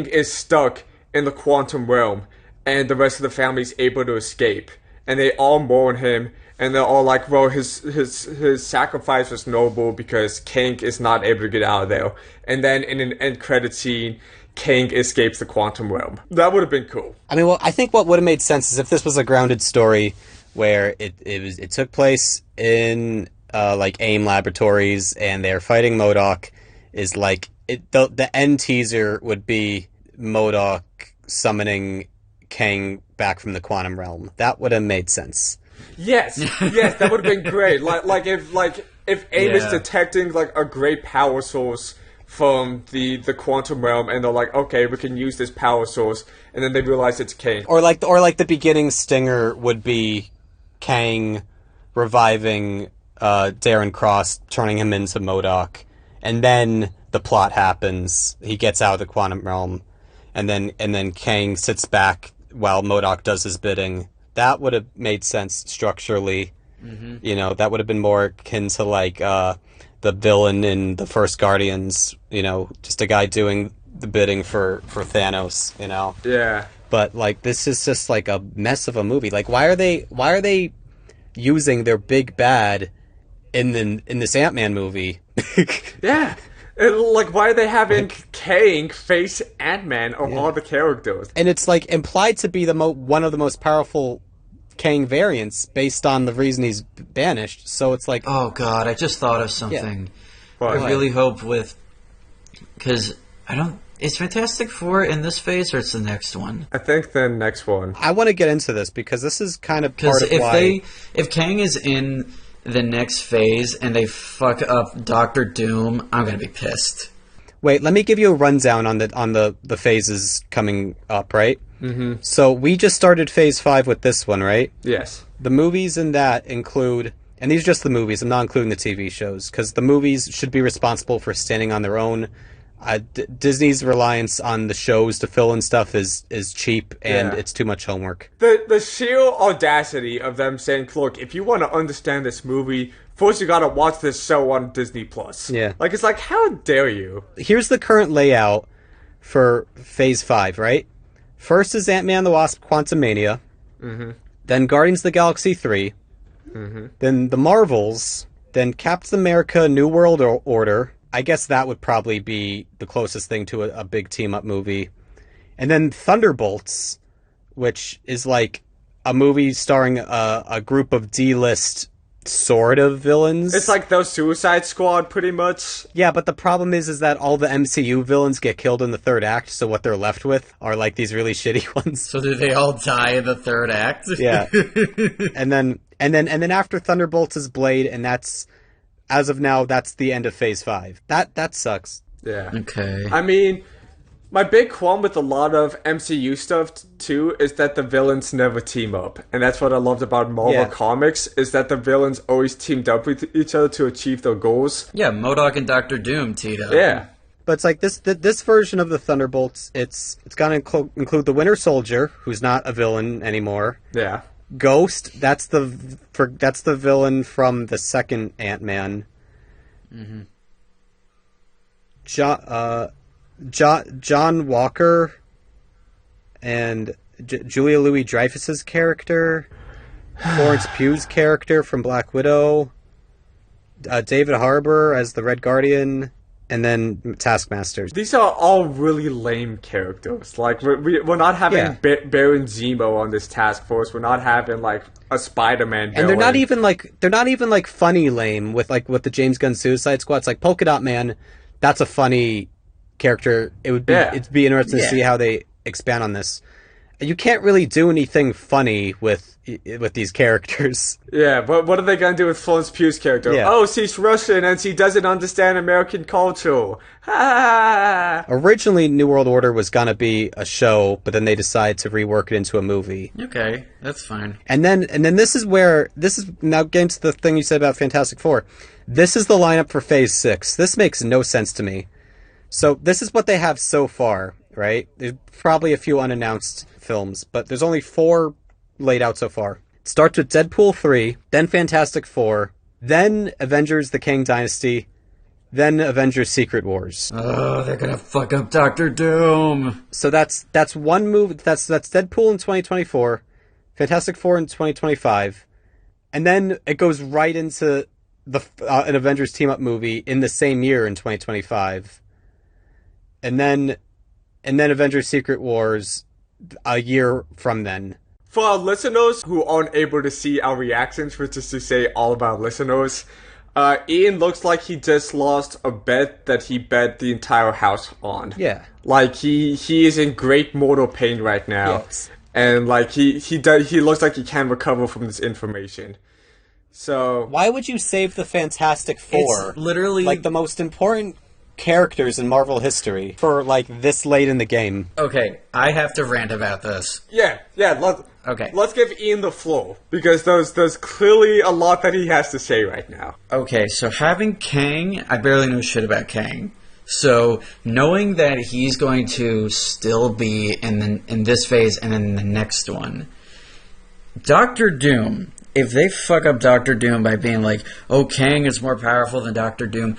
is stuck in the quantum realm, and the rest of the family is able to escape, and they all mourn him, and they're all like, well, his sacrifice was noble because Kang is not able to get out of there. And then in an end credit scene, Kang escapes the quantum realm. That would have been cool. I mean, well, I think what would have made sense is if this was a grounded story where it took place in like AIM Laboratories and they're fighting MODOK, is like the end teaser would be MODOK summoning Kang back from the quantum realm. That would have made sense. Yes, that would have been great. Like if AIM is detecting like a great power source from the quantum realm, and they're like, okay, we can use this power source, and then they realize it's Kang. Or like the beginning stinger would be Kang reviving Darren Cross, turning him into MODOK, and then the plot happens. He gets out of the quantum realm, and then Kang sits back while MODOK does his bidding. That would have made sense structurally. Mm-hmm. You know, that would have been more akin to like the villain in the first Guardians. You know, just a guy doing the bidding for Thanos. You know. Yeah. But like, this is just like a mess of a movie. Like, why are they using their big bad in this Ant-Man movie? Yeah. Like, why are they having Kang face Ant-Man of all the characters? And it's like implied to be one of the most powerful Kang variants based on the reason he's banished. So it's like, oh god, I just thought of something. Yeah. I really hope because Is Fantastic Four in this phase, or it's the next one? I think the next one. I want to get into this because this is kind of part of why... If Kang is in the next phase and they fuck up Doctor Doom, I'm gonna be pissed. Wait, let me give you a rundown on the phases coming up, right? Mm-hmm. So we just started Phase 5 with this one, right? Yes. The movies in that include... And these are just the movies. I'm not including the TV shows, because the movies should be responsible for standing on their own. Disney's reliance on the shows to fill in stuff is cheap, and it's too much homework. The sheer audacity of them saying, look, if you want to understand this movie, first you gotta watch this show on Disney+. Yeah. Like, it's like, how dare you? Here's the current layout for Phase 5, right? First is Ant-Man and the Wasp: Quantumania. Mm-hmm. Then Guardians of the Galaxy 3. Mm-hmm. Then The Marvels. Then Captain America: New World Order. I guess that would probably be the closest thing to a big team-up movie. And then Thunderbolts, which is like a movie starring a group of D-list sort of villains. It's like those Suicide Squad, pretty much. Yeah, but the problem is that all the MCU villains get killed in the third act, so what they're left with are like these really shitty ones. So do they all die in the third act? Yeah. And then after Thunderbolts is Blade, and that's, as of now, that's the end of Phase 5. That sucks. Yeah. Okay. I mean, my big qualm with a lot of MCU stuff, too, is that the villains never team up. And that's what I loved about Marvel Comics, is that the villains always teamed up with each other to achieve their goals. Yeah, MODOK and Doctor Doom teamed up. Yeah. But it's like this version of the Thunderbolts, it's going to include the Winter Soldier, who's not a villain anymore. Yeah. Ghost, that's the villain from the second Ant-Man. Mm-hmm. John Walker and Julia Louis-Dreyfus's character, Florence Pugh's character from Black Widow, David Harbour as the Red Guardian, and then Taskmasters. These are all really lame characters. Like, we're not having Baron Zemo on this task force. We're not having, like, a Spider-Man villain. And they're not even like funny lame with the James Gunn Suicide Squad. It's like Polka Dot Man. That's a funny character. It'd be interesting to see how they expand on this. You can't really do anything funny with these characters. Yeah, but what are they going to do with Florence Pugh's character? Yeah. Oh, she's Russian and she doesn't understand American culture. Ha! Originally, New World Order was going to be a show, but then they decided to rework it into a movie. Okay, that's fine. And then this is now getting to the thing you said about Fantastic Four. This is the lineup for Phase 6. This makes no sense to me. So this is what they have so far, right? There's probably a few unannounced films, but there's only 4 laid out so far. It starts with Deadpool 3, then Fantastic Four, then Avengers: The Kang Dynasty, then Avengers: Secret Wars. Oh, they're gonna fuck up Doctor Doom. So that's one movie. That's Deadpool in 2024, Fantastic Four in 2025, and then it goes right into an Avengers team-up movie in the same year in 2025, and then Avengers: Secret Wars a year from then. For our listeners who aren't able to see our reactions, which is to say all of our listeners, Ian looks like he just lost a bet that he bet the entire house on. Yeah. Like, he is in great mortal pain right now. Yes. And, like, he looks like he can't recover from this information. So... Why would you save the Fantastic Four? It's literally... like the most important characters in Marvel history for, like, this late in the game. Okay, I have to rant about this. Yeah, let's give Ian the floor, because there's clearly a lot that he has to say right now. Okay, so having Kang, I barely know shit about Kang. So knowing that he's going to still be in this phase and in the next one, Doctor Doom. If they fuck up Doctor Doom by being like, oh, Kang is more powerful than Doctor Doom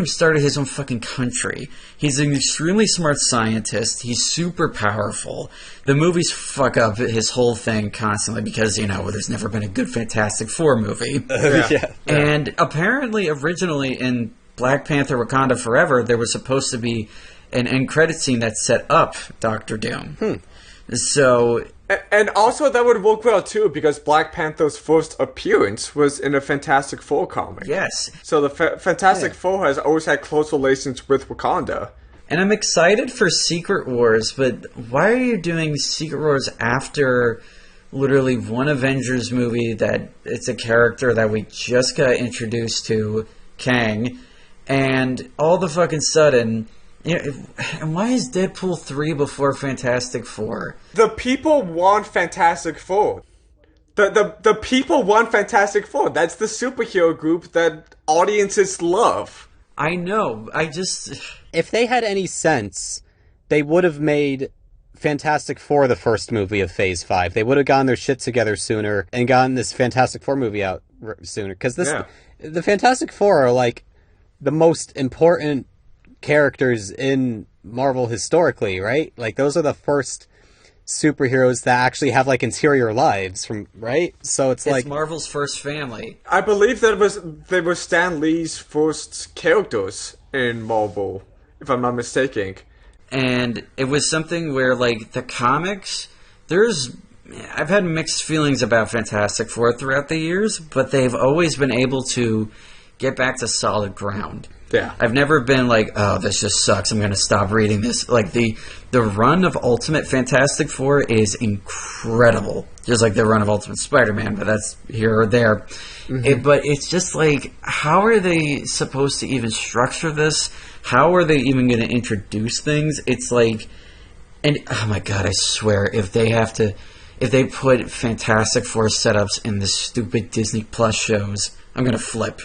started his own fucking country. He's an extremely smart scientist. He's super powerful. The movies fuck up his whole thing constantly because, there's never been a good Fantastic Four movie. Yeah. And apparently, originally in Black Panther Wakanda Forever, there was supposed to be an end credit scene that set up Doctor Doom. So... And also that would work well too, because Black Panther's first appearance was in a Fantastic Four comic. Yes. So the Fantastic Four has always had close relations with Wakanda. And I'm excited for Secret Wars, but why are you doing Secret Wars after literally one Avengers movie that it's a character that we just got introduced to, Kang, and all the fucking sudden... and why is Deadpool 3 before Fantastic Four? The people want Fantastic Four. The people want Fantastic Four. That's the superhero group that audiences love. I know. If they had any sense, they would have made Fantastic Four the first movie of Phase 5. They would have gotten their shit together sooner and gotten this Fantastic Four movie out sooner. Because the Fantastic Four are like the most important characters in Marvel historically, right? Like those are the first superheroes that actually have like interior lives, right? So it's like Marvel's first family. I believe they were Stan Lee's first characters in Marvel, if I'm not mistaken. And it was something where like the comics, I've had mixed feelings about Fantastic Four throughout the years, but they've always been able to get back to solid ground. Yeah. I've never been like, oh, this just sucks, I'm going to stop reading this. Like, the run of Ultimate Fantastic Four is incredible. Just like the run of Ultimate Spider-Man, but that's here or there. Mm-hmm. But it's just like, how are they supposed to even structure this? How are they even going to introduce things? It's like, and oh my god, I swear, if they put Fantastic Four setups in the stupid Disney Plus shows, I'm going to flip.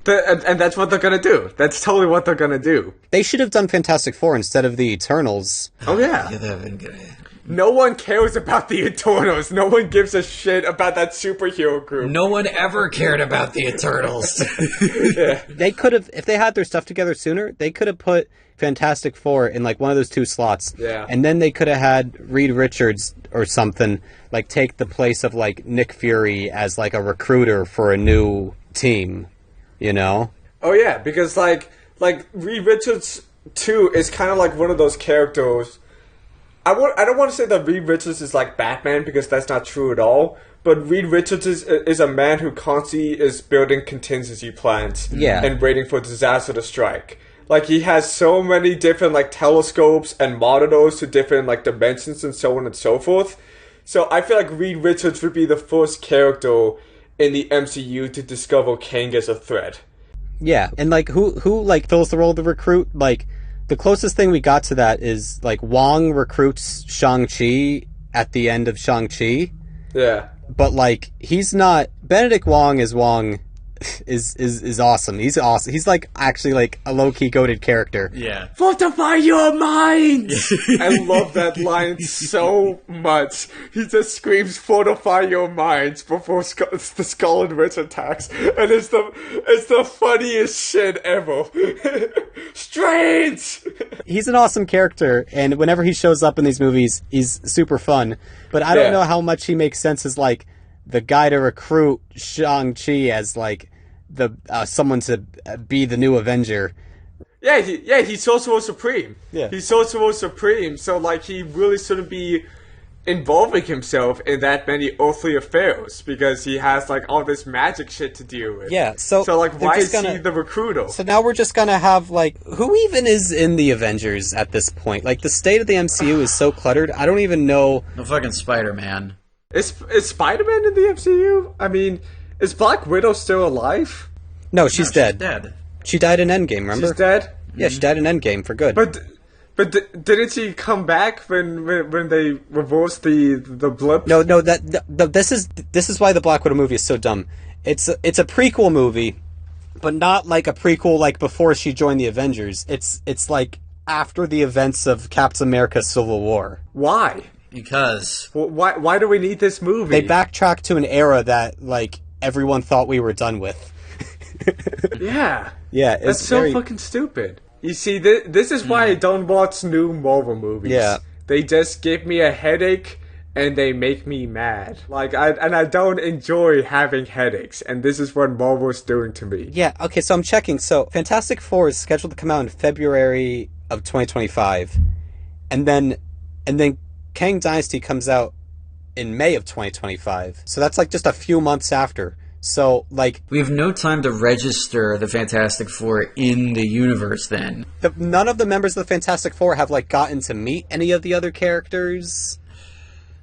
And that's what they're going to do. That's totally what they're going to do. They should have done Fantastic Four instead of the Eternals. Oh, yeah. Yeah, that would have been good. No one cares about the Eternals. No one gives a shit about that superhero group. No one ever cared about the Eternals. Yeah. They could have, if they had their stuff together sooner, they could have put Fantastic Four in like one of those two slots. Yeah. And then they could have had Reed Richards or something like take the place of like Nick Fury as like a recruiter for a new team. You know? Oh yeah, because like Reed Richards too is kind of like one of those characters. I don't want to say that Reed Richards is like Batman because that's not true at all. But Reed Richards is a man who constantly is building contingency plans and waiting for disaster to strike. Like he has so many different like telescopes and monitors to different like dimensions and so on and so forth. So I feel like Reed Richards would be the first character in the MCU to discover Kang as a threat. Yeah, and like who like fills the role of the recruit? Like the closest thing we got to that is like Wong recruits Shang-Chi at the end of Shang-Chi. Yeah. But like he's not Benedict Wong as Wong is awesome. He's awesome. He's like actually like a low-key goated character. Yeah. Fortify your minds! I love that line so much. He just screams, fortify your minds before the Skull and Witch attacks. And it's the funniest shit ever. Strange! He's an awesome character, and whenever he shows up in these movies, he's super fun. But I don't know how much he makes sense as like the guy to recruit Shang-Chi as like the someone to be the new Avenger. Yeah, he's Sorcerer Supreme. Yeah. He's Sorcerer Supreme, so like he really shouldn't be involving himself in that many earthly affairs because he has like all this magic shit to deal with. Yeah, so like why is he the recruiter? So now we're just gonna have like who even is in the Avengers at this point? Like the state of the MCU is so cluttered. I don't even know. No fucking Spider-Man. Is Spider-Man in the MCU? I mean, is Black Widow still alive? No, she's dead. She's dead. She died in Endgame, remember? She's dead? Yeah, she died in Endgame for good. But didn't she come back when they reversed the blip? No, this is why the Black Widow movie is so dumb. It's a prequel movie, but not like a prequel like before she joined the Avengers. It's like after the events of Captain America: Civil War. Why? Because why do we need this movie? They backtrack to an era that like everyone thought we were done with. Yeah. Yeah, that's so fucking stupid. You see, this is why I don't watch new Marvel movies. Yeah. They just give me a headache and they make me mad. Like I don't enjoy having headaches, and this is what Marvel's doing to me. Yeah, okay, so I'm checking. So Fantastic Four is scheduled to come out in February of 2025. And then Kang Dynasty comes out in May of 2025. So that's like just a few months after. So, like... We have no time to register the Fantastic Four in the universe, then. None of the members of the Fantastic Four have, like, gotten to meet any of the other characters.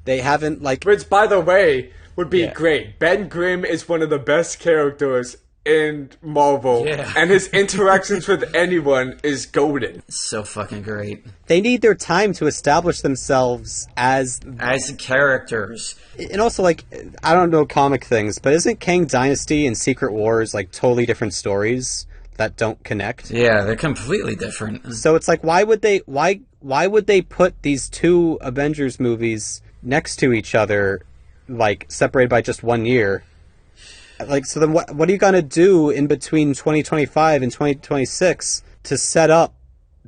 They haven't, like... Which, by the way, would be great. Ben Grimm is one of the best characters in Marvel, and his interactions with anyone is golden. So fucking great. They need their time to establish themselves as characters. And also, like, I don't know comic things, but isn't Kang Dynasty and Secret Wars, like, totally different stories that don't connect? Yeah, they're completely different. So it's like, why would they put these two Avengers movies next to each other, like, separated by just 1 year? Like, so then what are you going to do in between 2025 and 2026 to set up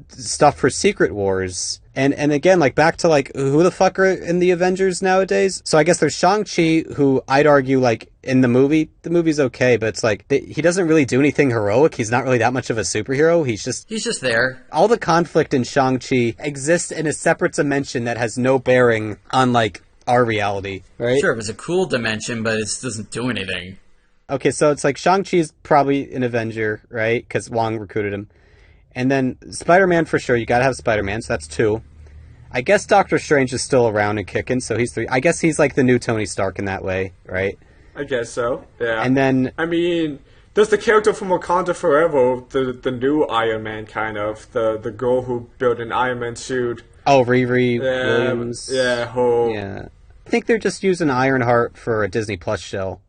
stuff for Secret Wars? And again, like, back to, like, who the fuck are in the Avengers nowadays? So I guess there's Shang-Chi, who I'd argue, like, in the movie's okay, but it's like, he doesn't really do anything heroic. He's not really that much of a superhero. He's just there. All the conflict in Shang-Chi exists in a separate dimension that has no bearing on, like, our reality, right? Sure, it was a cool dimension, but it doesn't do anything. Okay, so it's like Shang-Chi's probably an Avenger, right? Because Wong recruited him. And then Spider-Man for sure. You gotta have Spider-Man, so that's 2. I guess Doctor Strange is still around and kicking, so he's 3. I guess he's like the new Tony Stark in that way, right? I guess so, yeah. And then... I mean, there's the character from Wakanda Forever, the new Iron Man, kind of. The girl who built an Iron Man suit. Oh, Riri Williams. Yeah, Yeah. I think they're just using Ironheart for a Disney Plus show.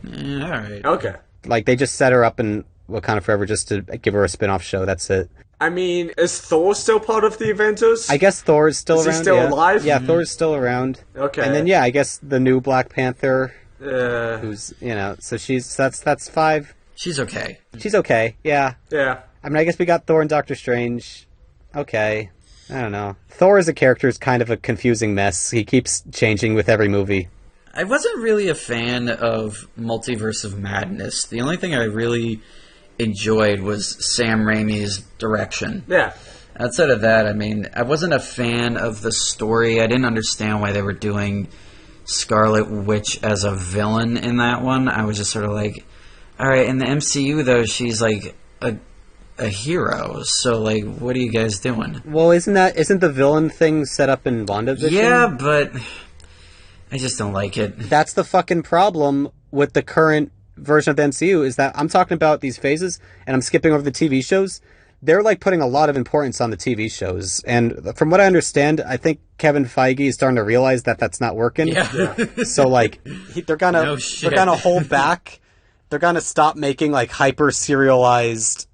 Alright. Okay. Like, they just set her up in Wakanda Forever just to give her a spin-off show, that's it. I mean, is Thor still part of the Avengers? I guess Thor is still around. Is he still alive? Yeah, Thor's still around. Okay. And then, I guess the new Black Panther, who's, so that's 5. She's okay. She's okay, yeah. Yeah. I mean, I guess we got Thor and Doctor Strange. Okay. I don't know. Thor as a character is kind of a confusing mess. He keeps changing with every movie. I wasn't really a fan of Multiverse of Madness. The only thing I really enjoyed was Sam Raimi's direction. Yeah. Outside of that, I mean, I wasn't a fan of the story. I didn't understand why they were doing Scarlet Witch as a villain in that one. I was just sort of like, alright, in the MCU, though, she's like a hero. So, like, what are you guys doing? Well, isn't the villain thing set up in WandaVision? Yeah, but I just don't like it. That's the fucking problem with the current version of the MCU, is that I'm talking about these phases, and I'm skipping over the TV shows. They're, like, putting a lot of importance on the TV shows. And from what I understand, I think Kevin Feige is starting to realize that that's not working. Yeah. So, like, they're gonna hold back. They're gonna stop making, like, hyper-serialized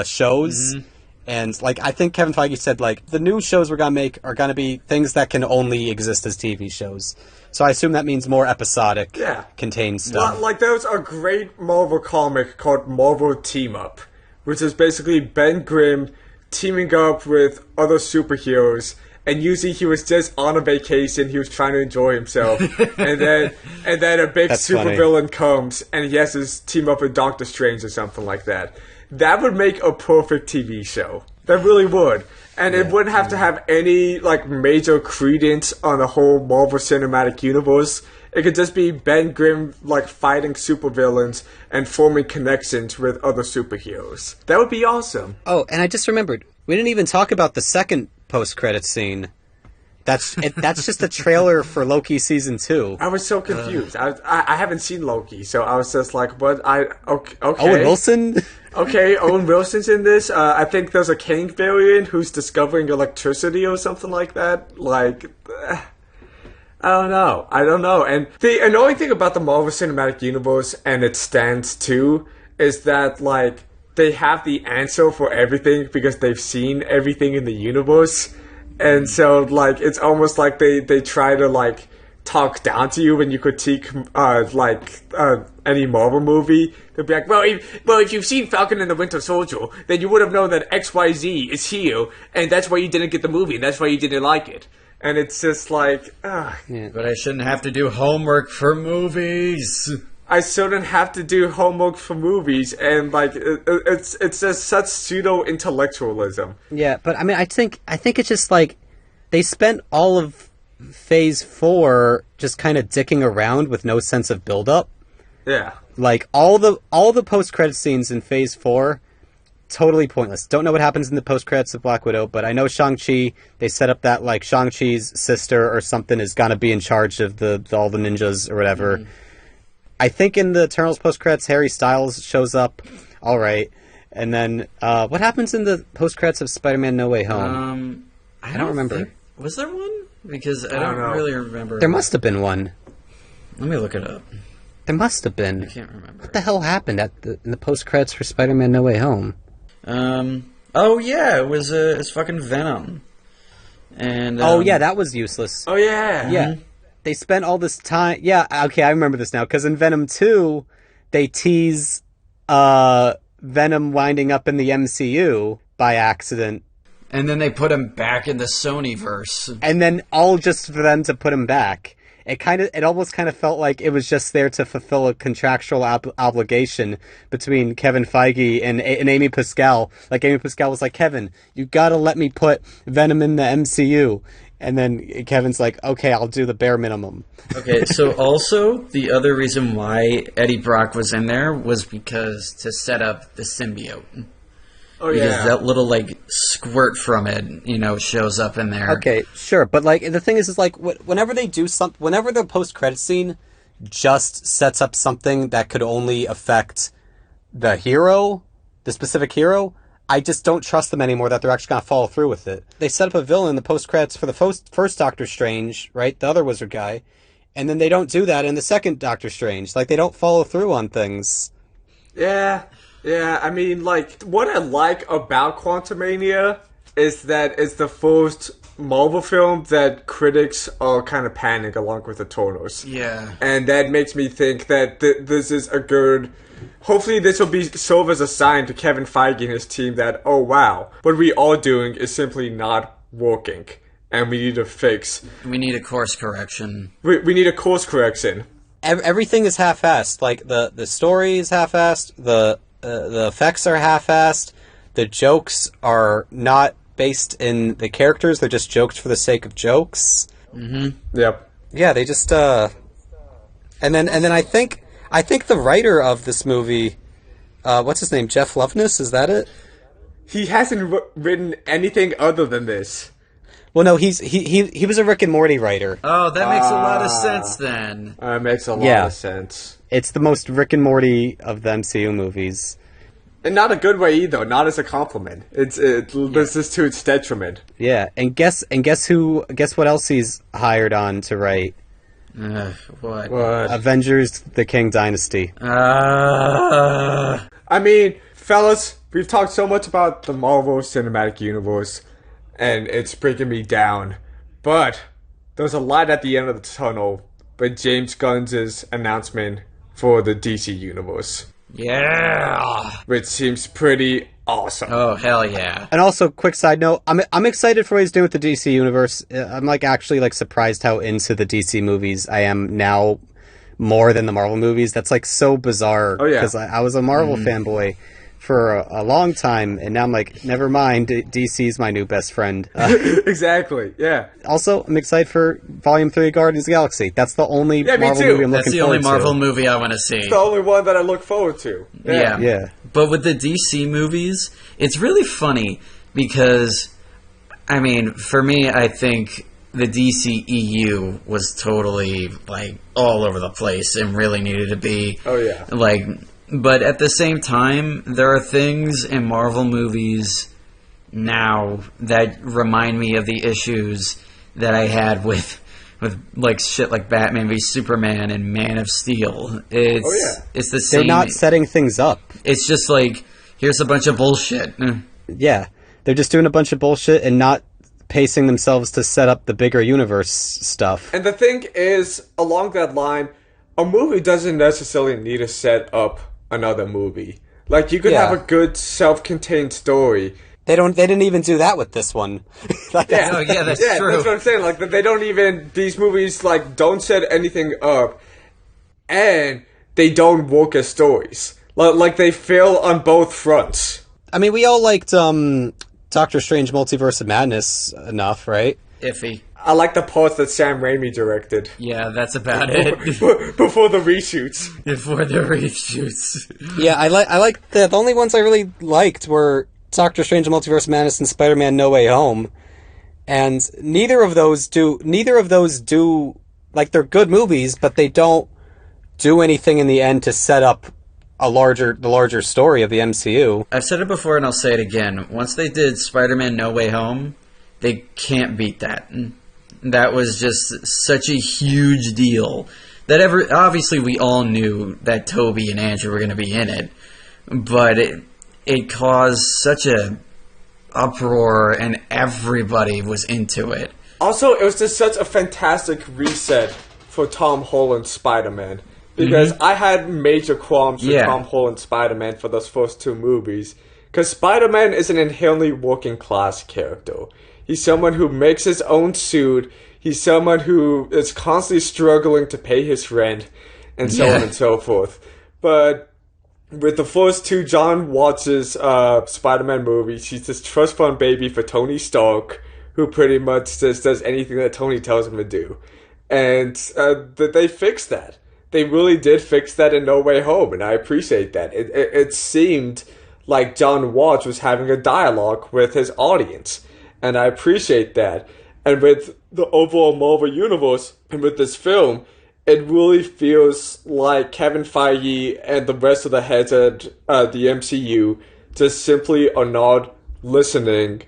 shows. Mm-hmm. And, like, I think Kevin Feige said, like, the new shows we're gonna make are gonna be things that can only exist as TV shows. So I assume that means more episodic, contained stuff. Well, like, there's a great Marvel comic called Marvel Team Up, which is basically Ben Grimm teaming up with other superheroes, and usually he was just on a vacation, he was trying to enjoy himself, and then a big supervillain comes, and he has to team up with Doctor Strange or something like that. That would make a perfect TV show. That really would. And it wouldn't have to have any, like, major credence on the whole Marvel Cinematic Universe. It could just be Ben Grimm, like, fighting supervillains and forming connections with other superheroes. That would be awesome. Oh, and I just remembered, we didn't even talk about the second post-credit scene. That's just the trailer for Loki Season 2. I was so confused. I haven't seen Loki, so I was just like, what? Okay. Owen Wilson? Okay, Owen Wilson's in this. I think there's a Kang variant who's discovering electricity or something like that. Like, I don't know. And the annoying thing about the Marvel Cinematic Universe and its stands too is that, like, they have the answer for everything because they've seen everything in the universe. And so, like, it's almost like they try to, like, talk down to you when you critique, any Marvel movie. They'll be like, well, if you've seen Falcon and the Winter Soldier, then you would have known that XYZ is here, and that's why you didn't get the movie, and that's why you didn't like it. And it's just like, But I shouldn't have to do homework for movies. I shouldn't have to do homework for movies, and, like, it's just such pseudo-intellectualism. Yeah, but I mean, I think it's just like they spent all of Phase 4 just kind of dicking around with no sense of build-up. Yeah. Like, all the post-credit scenes in Phase 4, totally pointless. Don't know what happens in the post-credits of Black Widow, but I know Shang-Chi, they set up that, like, Shang-Chi's sister or something is gonna be in charge of all the ninjas or whatever. Mm-hmm. I think in the Eternals post-credits, Harry Styles shows up. All right. And then, what happens in the post-credits of Spider-Man No Way Home? I don't remember. Was there one? Because I don't really remember. There must have been one. Let me look it up. There must have been. I can't remember. What the hell happened in the post-credits for Spider-Man No Way Home? Oh yeah, it's fucking Venom. And yeah, that was useless. Oh yeah. Yeah. They spent all this time. Yeah, okay, I remember this now. Because in Venom 2, they tease Venom winding up in the MCU by accident. And then they put him back in the Sonyverse. And then all just for them to put him back. It almost kind of felt like it was just there to fulfill a contractual obligation between Kevin Feige and Amy Pascal. Like, Amy Pascal was like, Kevin, you gotta let me put Venom in the MCU. And then Kevin's like, okay, I'll do the bare minimum. Okay, so also, the other reason why Eddie Brock was in there was because to set up the symbiote. Oh, because that little, like, squirt from it, shows up in there. Okay, sure. But, like, the thing is like, whenever they do whenever the post-credit scene just sets up something that could only affect the hero, the specific hero, I just don't trust them anymore that they're actually going to follow through with it. They set up a villain in the post-credits for the first Doctor Strange, right? The other wizard guy. And then they don't do that in the second Doctor Strange. Like, they don't follow through on things. Yeah. Yeah, I mean, like, what I like about Quantumania is that it's the first Marvel film that critics are kind of panic along with the Eternals. Yeah. And that makes me think that this is a good... Hopefully this will serve as a sign to Kevin Feige and his team that, oh wow, what we are doing is simply not working. And we need to fix. We need a course correction. We need a course correction. Everything is half-assed. Like, the story is half-assed, the effects are half-assed, the jokes are not based in the characters, they're just jokes for the sake of jokes. Mm-hmm. Yep. Yeah, they just, and then I think the writer of this movie, what's his name, Jeff Loveness, is that it? He hasn't written anything other than this. Well, no, he was a Rick and Morty writer. Oh, that makes a lot of sense then. Makes a lot of sense. It's the most Rick and Morty of the MCU movies. And not a good way either, not as a compliment. This is to its detriment. Yeah, and guess what else he's hired on to write? What? Avengers: The King Dynasty. I mean, fellas, we've talked so much about the Marvel Cinematic Universe, and it's breaking me down. But there's a light at the end of the tunnel with James Gunn's announcement for the DC Universe. Yeah! Which seems pretty awesome. Oh, hell yeah. And also, quick side note, I'm excited for what he's doing with the DC Universe. I'm, like, actually, like, surprised how into the DC movies I am now more than the Marvel movies. That's, like, so bizarre. Oh, yeah. Because I was a Marvel fanboy for a long time, and now I'm like, never mind, DC's my new best friend. Exactly, yeah. Also, I'm excited for Volume 3 of Guardians of the Galaxy. That's the only Marvel movie I'm looking forward to. That's the only Marvel movie I want to see. It's the only one that I look forward to. Yeah. But with the DC movies, it's really funny because, I mean, for me, I think the DC EU was totally, like, all over the place and really needed to be. Oh, yeah. Like... But at the same time, there are things in Marvel movies now that remind me of the issues that I had with like shit like Batman v Superman and Man of Steel. It's the same. They're not setting things up. It's just like, here's a bunch of bullshit. Yeah, they're just doing a bunch of bullshit and not pacing themselves to set up the bigger universe stuff. And the thing is, along that line, a movie doesn't necessarily need to set up another movie. Like, you could have a good self-contained story. They didn't even do that with this one. That's true. That's what I'm saying. Like, they don't even, these movies, like, don't set anything up, and they don't work as stories. Like, they fail on both fronts. I mean, we all liked, Doctor Strange Multiverse of Madness enough, right? Iffy. I like the parts that Sam Raimi directed. Yeah, that's about it. Before the reshoots. Before the reshoots. Yeah, I like the only ones I really liked were Doctor Strange and Multiverse of Madness and Spider-Man No Way Home. And neither of those do, like, they're good movies, but they don't do anything in the end to set up the larger story of the MCU. I've said it before and I'll say it again. Once they did Spider-Man No Way Home, they can't beat that. That was just such a huge deal. That obviously we all knew that Toby and Andrew were going to be in it, but it caused such a uproar and everybody was into it. Also, it was just such a fantastic reset for Tom Holland's Spider-Man. Because I had major qualms with Tom Holland's Spider-Man for those first two movies. Because Spider-Man is an inherently working-class character. He's someone who makes his own suit. He's someone who is constantly struggling to pay his rent. And so on and so forth. But with the first two John Watts' Spider-Man movies, he's this trust fund baby for Tony Stark, who pretty much just does anything that Tony tells him to do. And they fixed that. They really did fix that in No Way Home, and I appreciate that. It seemed like John Watts was having a dialogue with his audience, and I appreciate that. And with the overall Marvel Universe, and with this film, it really feels like Kevin Feige and the rest of the heads at the MCU just simply are not listening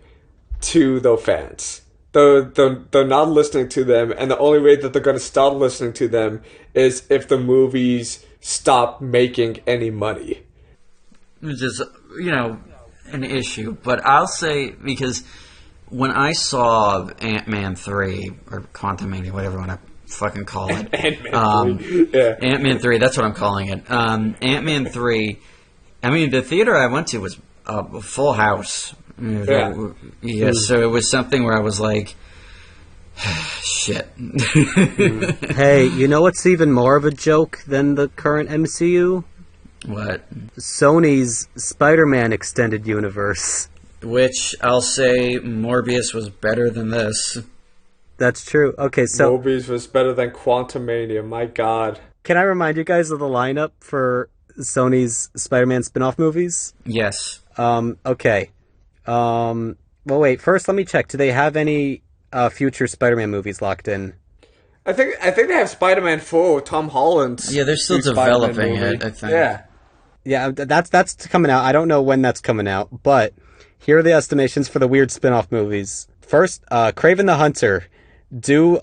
to the fans. They're not listening to them, and the only way that they're going to start listening to them is if the movies stop making any money. Which is, an issue. But I'll say, because when I saw Ant-Man 3, or Quantumania, whatever you want to fucking call it. Ant-Man 3. Yeah. Ant-Man 3, that's what I'm calling it. Ant-Man 3, the theater I went to was a full house. So it was something where I was like, shit. Hey, you know what's even more of a joke than the current MCU? What? Sony's Spider-Man Extended Universe. Which, I'll say, Morbius was better than this. That's true. Okay, so... Morbius was better than Quantumania, my god. Can I remind you guys of the lineup for Sony's Spider-Man spin-off movies? Yes. Okay. Well, wait. First, let me check. Do they have any future Spider-Man movies locked in? I think they have Spider-Man 4, Tom Holland. Yeah, they're still developing it, I think. Yeah, that's coming out. I don't know when that's coming out, but here are the estimations for the weird spin-off movies. First, Kraven the Hunter, due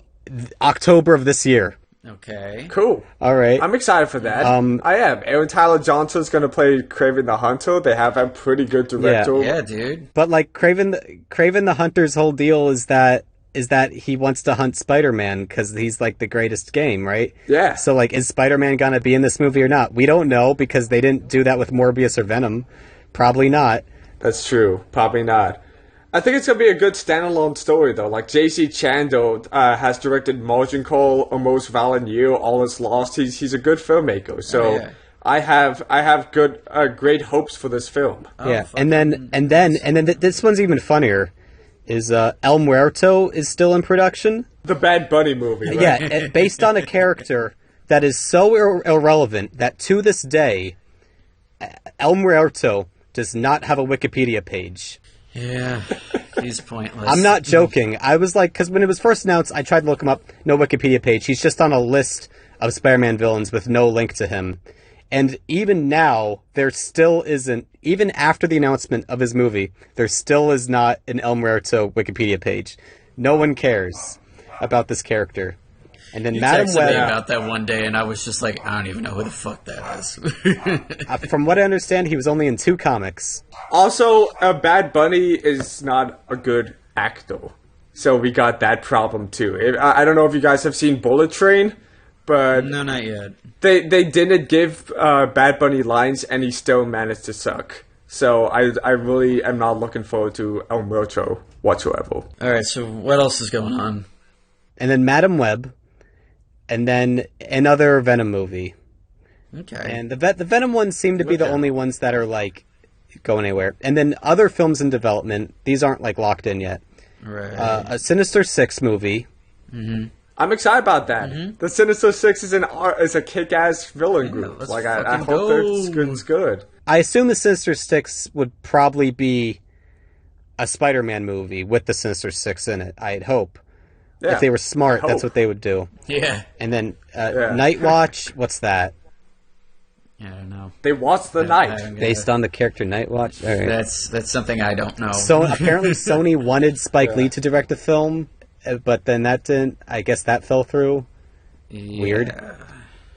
October of this year. Okay. Cool. All right. I'm excited for that. I am. Aaron Tyler Johnson's going to play Kraven the Hunter. They have a pretty good director. Yeah, dude. But like Kraven the Hunter's whole deal is that he wants to hunt Spider-Man because he's like the greatest game, right? Yeah. So like, is Spider-Man going to be in this movie or not? We don't know because they didn't do that with Morbius or Venom. Probably not. That's true. Probably not. I think it's going to be a good standalone story, though. Like, J.C. Chando has directed Margin Call, Almost Violent Year, All Is Lost. He's a good filmmaker. So I have great hopes for this film. Yeah, and then this one's even funnier. Is El Muerto is still in production? The Bad Bunny movie, right? Yeah, based on a character that is so irrelevant that to this day, El Muerto does not have a Wikipedia page. Yeah, he's pointless. I'm not joking. I was like, because when it was first announced, I tried to look him up. No Wikipedia page. He's just on a list of Spider-Man villains with no link to him. And even now, there still isn't, even after the announcement of his movie, there still is not an El Muerto Wikipedia page. No one cares about this character. And then Madam Web... me about that one day, and I was just like, I don't even know who the fuck that is. From what I understand, he was only in 2 comics. Also, Bad Bunny is not a good actor. So we got that problem, too. I don't know if you guys have seen Bullet Train, but... No, not yet. They didn't give Bad Bunny lines, and he still managed to suck. So I really am not looking forward to El Muerto whatsoever. Alright, so what else is going on? And then Madam Web... And then another Venom movie. Okay. And the Venom ones seem to be the only ones that are, like, going anywhere. And then other films in development. These aren't, like, locked in yet. Right. A Sinister Six movie. I'm excited about that. The Sinister Six is a kick-ass villain group. let's Like I fucking hope go. it's good. I assume the Sinister Six would probably be a Spider-Man movie with the Sinister Six in it. I'd hope. Yeah, If they were smart, I that's hope. what they would do. Yeah. And then Night Watch, what's that? I don't know. They watch the I night. don't get Based it. on the character Night Watch? All right. That's something I don't know. So apparently Sony wanted Spike Lee to direct the film, but then that didn't. I guess that fell through. Weird.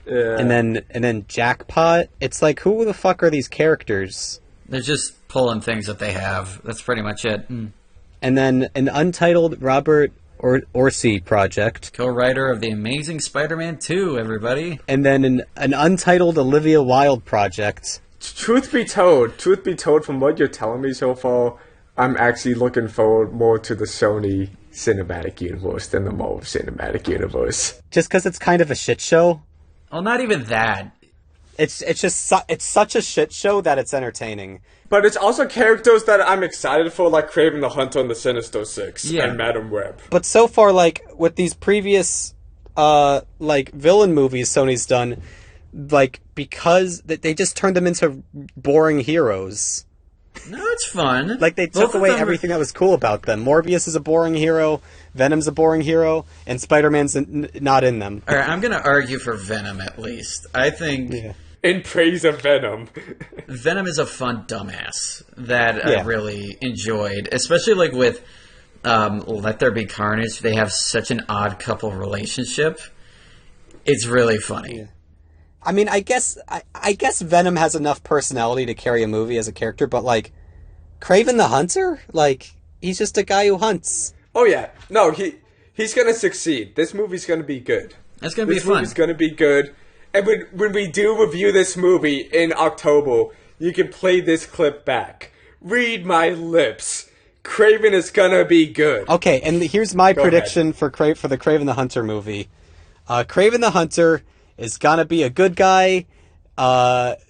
Yeah. And then Jackpot. It's like, who the fuck are these characters? They're just pulling things that they have. That's pretty much it. And then an untitled Robert Orci project. Co-writer of The Amazing Spider-Man 2, everybody. And then an untitled Olivia Wilde project. Truth be told, from what you're telling me so far, I'm actually looking forward more to the Sony Cinematic Universe than the Marvel Cinematic Universe. Just because it's kind of a shit show. Well, not even that. It's such a shit show that it's entertaining. But it's also characters that I'm excited for, like Kraven the Hunter and the Sinister Six and Madam Web. But so far, like, with these previous, villain movies Sony's done, like, because they just turned them into boring heroes. No, it's fun. Like, they took away everything that was cool about them. Morbius is a boring hero, Venom's a boring hero, and Spider-Man's not in them. All right, I'm going to argue for Venom, at least. I think In praise of Venom. Venom is a fun dumbass that I really enjoyed. Especially, like, with Let There Be Carnage. They have such an odd couple relationship. It's really funny. Yeah. I mean, I guess Venom has enough personality to carry a movie as a character, but, like, Kraven the Hunter? Like, he's just a guy who hunts. Oh yeah. No, he's gonna succeed. This movie's gonna be good. It's going to be This fun. movie's gonna be good. And when we do review this movie in October, you can play this clip back. Read my lips. Kraven is gonna be good. Okay, and here's my prediction for the Kraven the Hunter movie. Kraven the Hunter is gonna be a good guy.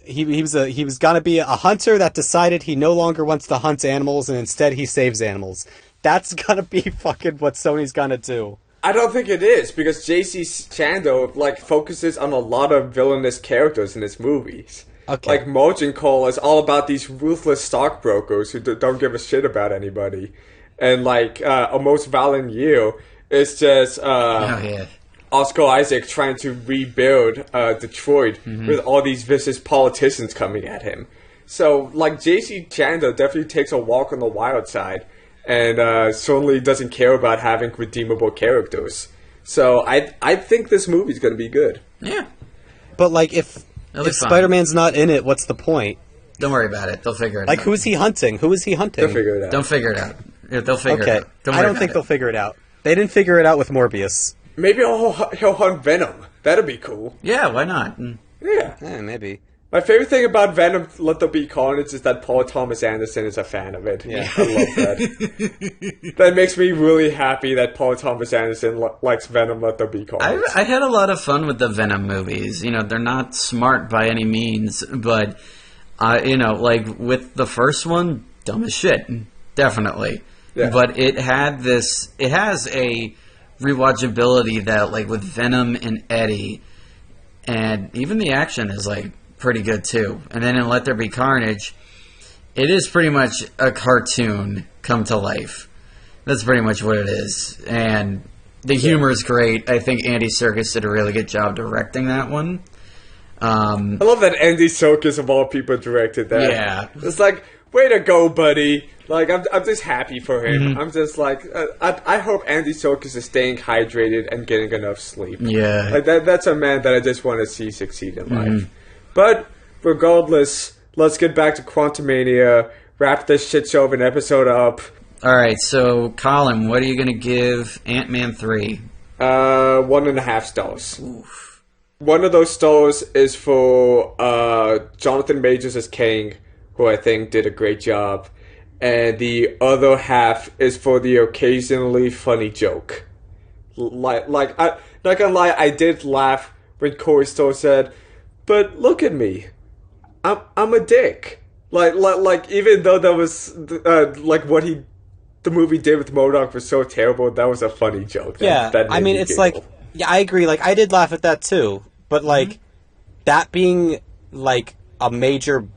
He was gonna be a hunter that decided he no longer wants to hunt animals and instead he saves animals. That's gonna be fucking what Sony's gonna do. I don't think it is, because J.C. Chando, like, focuses on a lot of villainous characters in his movies. Okay. Like, Margin Call is all about these ruthless stockbrokers who don't give a shit about anybody. And, like, A Most Valiant Year is just, Oscar Isaac trying to rebuild Detroit with all these vicious politicians coming at him. So, like, J.C. Chando definitely takes a walk on the wild side. And certainly doesn't care about having redeemable characters. So I think this movie's going to be good. Yeah. But, like, if Spider-Man's not in it, what's the point? Don't worry about it. They'll figure it out. Like, who's he hunting? Who is he hunting? They'll figure it out. Don't figure it out. Yeah, they'll figure it out. I don't think they'll figure it out. They didn't figure it out with Morbius. Maybe he'll hunt Venom. That'd be cool. Yeah, why not? Yeah. Maybe. My favorite thing about Venom, Let There Be Carnage, is that Paul Thomas Anderson is a fan of it. Yeah. I love that. That makes me really happy that Paul Thomas Anderson likes Venom, Let There Be Carnage. I had a lot of fun with the Venom movies. You know, they're not smart by any means, but, like, with the first one, dumb as shit. Definitely. Yeah. But it has a rewatchability that, like, with Venom and Eddie, and even the action is, like, pretty good too. And then in Let There Be Carnage, it is pretty much a cartoon come to life. That's pretty much what it is. And the humor is great. I think Andy Serkis did a really good job directing that one. I love that Andy Serkis of all people directed that. Yeah. It's like, way to go, buddy. Like, I'm just happy for him. I'm just like, I hope Andy Serkis is staying hydrated and getting enough sleep. Yeah. Like, that's a man that I just want to see succeed in life. But, regardless, let's get back to Quantumania, wrap this shit show of an episode up. Alright, so, Colin, what are you going to give Ant-Man 3? 1.5 stars. Oof. One of those stars is for Jonathan Majors as Kang, who I think did a great job. And the other half is for the occasionally funny joke. I'm not gonna lie, I did laugh when Corey Stoll said, "But look at me, I'm a dick." Like even though that was like what he the movie did with MODOK was so terrible, that was a funny joke. That I mean, it's like, yeah, I agree. Like, I did laugh at that too, but like that being like a major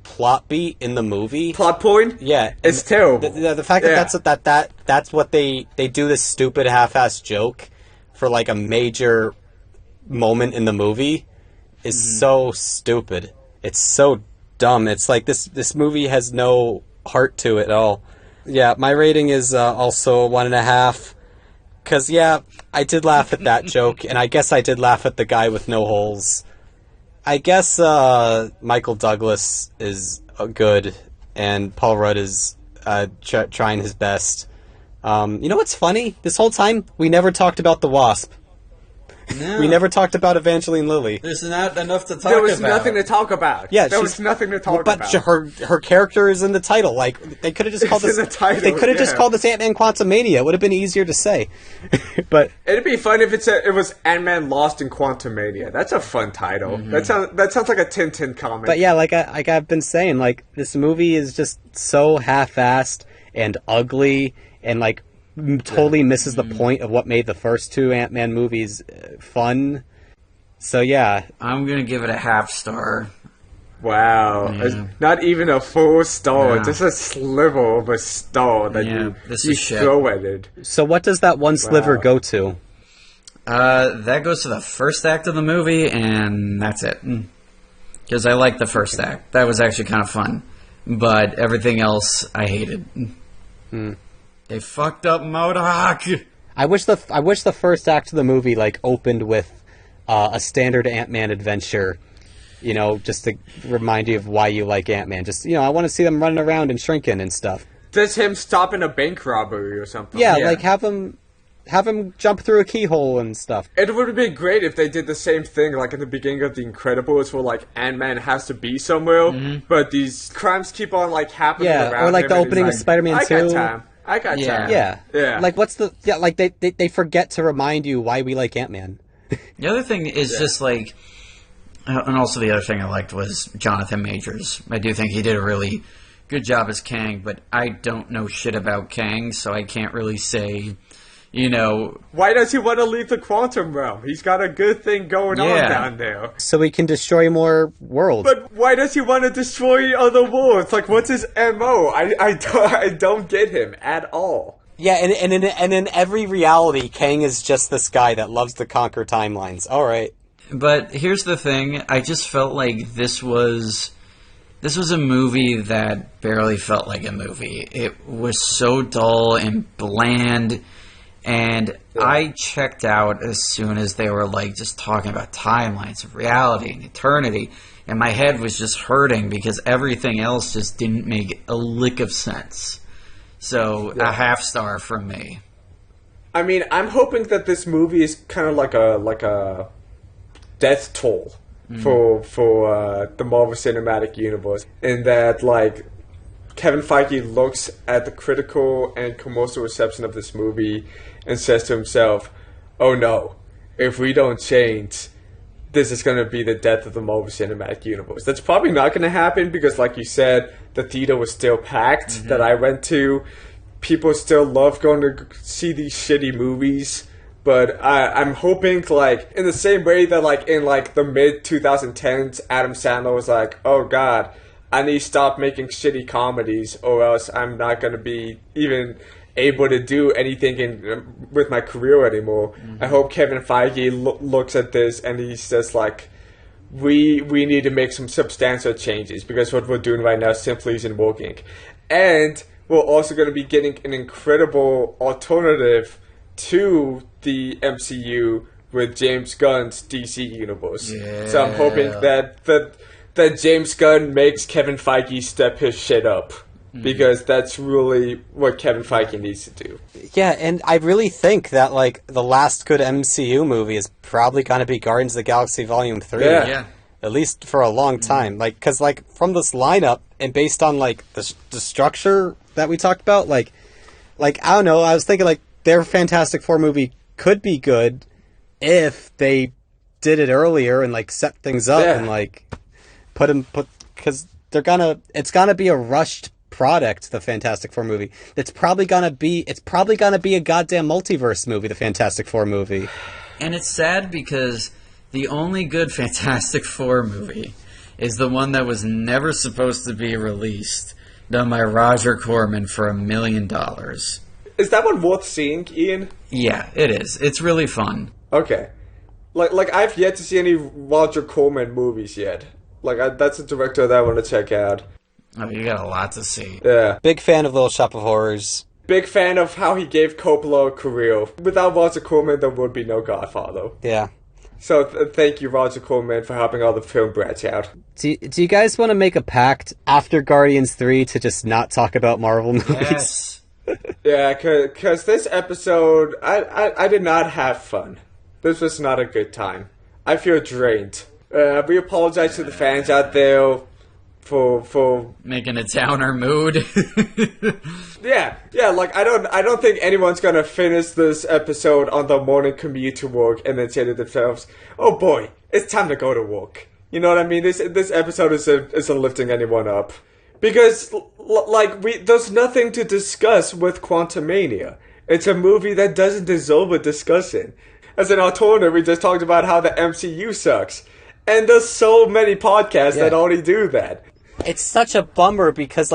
plot beat in the movie, plot point, yeah, it's terrible. The fact that that's what they do, this stupid half-assed joke for like a major moment in the movie is so stupid. It's so dumb. It's like this movie has no heart to it at all. Yeah, my rating is also 1.5. Because, yeah, I did laugh at that joke, and I guess I did laugh at the guy with no holes. I guess Michael Douglas is good, and Paul Rudd is trying his best. You know what's funny? This whole time, we never talked about the Wasp. No. We never talked about Evangeline Lilly. There's not enough to talk about. There was nothing to talk about. Yeah, there was nothing to talk about. But her character is in the title. Like, they could have just called this. In the title, they could have just called this Ant-Man Quantumania. It would have been easier to say. But it'd be fun if it was Ant-Man Lost in Quantumania. That's a fun title. That sounds like a Tintin comic. But yeah, like I've been saying, like this movie is just so half-assed and ugly, and like totally misses the point of what made the first two Ant-Man movies fun. So yeah, I'm gonna give it a half star. Wow, Yeah. not even a full star, Yeah. just a sliver of a star that you throw at it. So what does that one sliver go to? That goes to the first act of the movie, and that's it. Because I liked the first act. That was actually kind of fun. But everything else, I hated. They fucked up MODOK! I wish the first act of the movie like opened with a standard Ant-Man adventure, you know, just to remind you of why you like Ant-Man. Just, you know, I want to see them running around and shrinking and stuff. Just him stopping a bank robbery or something. Yeah, like have him jump through a keyhole and stuff. It would have been great if they did the same thing, like in the beginning of The Incredibles, where like Ant-Man has to be somewhere, but these crimes keep on like happening around him. Or like the opening of Spider-Man 2. I got time. Yeah. Like what's the like they forget to remind you why we like Ant-Man. The other thing is just like, and also the other thing I liked was Jonathan Majors. I do think he did a really good job as Kang, but I don't know shit about Kang, so I can't really say, you know. Why does he want to leave the quantum realm? He's got a good thing going on down there. So he can destroy more worlds. But why does he want to destroy other worlds? Like, what's his MO? I don't get him at all. Yeah, and in every reality, Kang is just this guy that loves to conquer timelines. All right. But here's the thing. I just felt like this was a movie that barely felt like a movie. It was so dull and bland, and I checked out as soon as they were like just talking about timelines of reality and eternity, and my head was just hurting because everything else just didn't make a lick of sense. So a half star from me. I mean, I'm hoping that this movie is kind of like a death toll for the Marvel Cinematic Universe, in that like Kevin Feige looks at the critical and commercial reception of this movie and says to himself, "Oh no, if we don't change, this is going to be the death of the Marvel Cinematic Universe." That's probably not going to happen because, like you said, the theater was still packed that I went to. People still love going to see these shitty movies. But I'm hoping, like, in the same way that, like, in, like, the mid-2010s, Adam Sandler was like, "Oh, God, I need to stop making shitty comedies or else I'm not going to be even able to do anything with my career anymore." I hope Kevin Feige looks at this and he says, like, we need to make some substantial changes because what we're doing right now simply isn't working. And we're also going to be getting an incredible alternative to the MCU with James Gunn's DC universe. Yeah. So I'm hoping that James Gunn makes Kevin Feige step his shit up. Because that's really what Kevin Feige needs to do. Yeah, and I really think that, like, the last good MCU movie is probably going to be Guardians of the Galaxy Volume 3. Yeah. At least for a long time. Like, because, like, from this lineup, and based on, like, the structure that we talked about, like, I don't know, I was thinking, like, their Fantastic Four movie could be good if they did it earlier and, like, set things up and, like, because it's gonna be a rushed product, the Fantastic Four movie, it's probably gonna be a goddamn multiverse movie, the Fantastic Four movie. And it's sad because the only good Fantastic Four movie is the one that was never supposed to be released, done by Roger Corman for $1 million. Is that one worth seeing, Ian? Yeah, it is. It's really fun. Okay. Like I've yet to see any Roger Corman movies yet. That's a director that I want to check out. Oh, you got a lot to see. Yeah. Big fan of Little Shop of Horrors. Big fan of how he gave Coppola a career. Without Roger Corman, there would be no Godfather. Yeah. So thank you, Roger Corman, for helping all the film branch out. Do you guys want to make a pact after Guardians 3 to just not talk about Marvel movies? Yes. Yeah, because this episode, I did not have fun. This was not a good time. I feel drained. We apologize to the fans out there for making a downer mood. yeah. I don't think anyone's gonna finish this episode on the morning commute to work and then say to themselves, "Oh boy, it's time to go to work." You know what I mean? This episode isn't lifting anyone up because there's nothing to discuss with Quantumania. It's a movie that doesn't deserve a discussion. As an alternative, we just talked about how the MCU sucks. And there's so many podcasts that already do that. It's such a bummer because,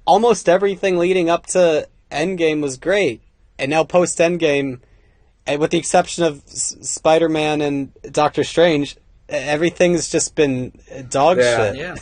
almost everything leading up to Endgame was great. And now post-Endgame, with the exception of Spider-Man and Doctor Strange, everything's just been dog shit. Yeah.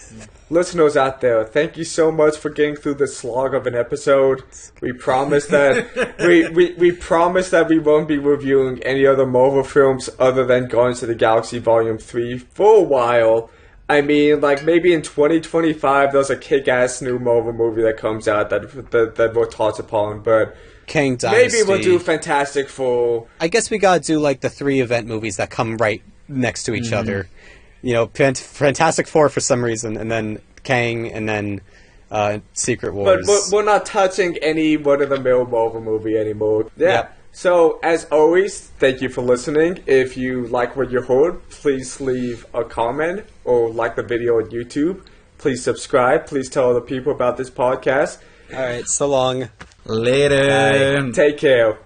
Listeners out there, thank you so much for getting through the slog of an episode. We promise that we promise that we won't be reviewing any other Marvel films other than Guardians of the Galaxy Volume 3 for a while. I mean, maybe in 2025 there's a kick-ass new Marvel movie that comes out that we'll touch upon, but Kang Dynasty. Maybe we'll do Fantastic Four. I guess we gotta do the 3 event movies that come right next to each other. You know, Fantastic Four for some reason, and then Kang, and then Secret Wars. But we're not touching any run-of-the-mill Marvel movie anymore. Yeah. So, as always, thank you for listening. If you like what you heard, please leave a comment or like the video on YouTube. Please subscribe. Please tell other people about this podcast. All right, so long. Later. Bye. Take care.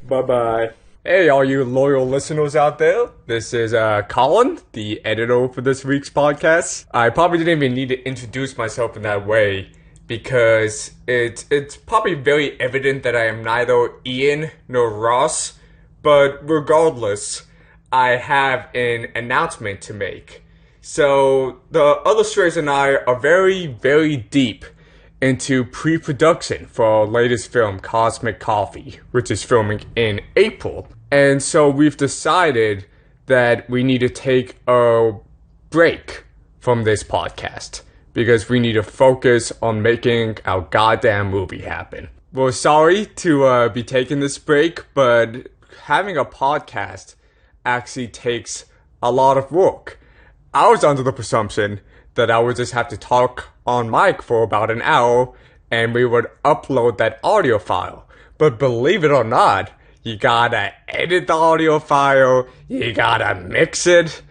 Bye-bye. Hey, all you loyal listeners out there. This is Colin, the editor for this week's podcast. I probably didn't even need to introduce myself in that way because it's probably very evident that I am neither Ian nor Ross. But regardless, I have an announcement to make. So, the illustrators and I are very, very deep into pre-production for our latest film, Cosmic Coffee, which is filming in April. And so we've decided that we need to take a break from this podcast because we need to focus on making our goddamn movie happen. We're sorry to be taking this break, but having a podcast actually takes a lot of work. I was under the presumption that I would just have to talk on mic for about an hour and we would upload that audio file. But believe it or not, you gotta edit the audio file, you gotta mix it.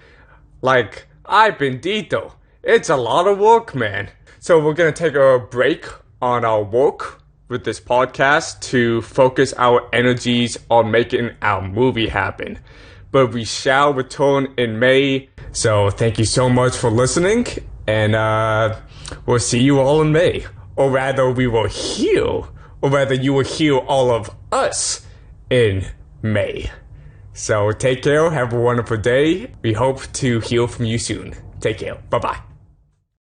I've been Dito. It's a lot of work, man. So we're gonna take a break on our work with this podcast to focus our energies on making our movie happen. But we shall return in May. So thank you so much for listening, and we'll see you all in May. Or rather, we will hear, or rather you will hear all of us in May. So take care, have a wonderful day. We hope to hear from you soon. Take care. Bye-bye.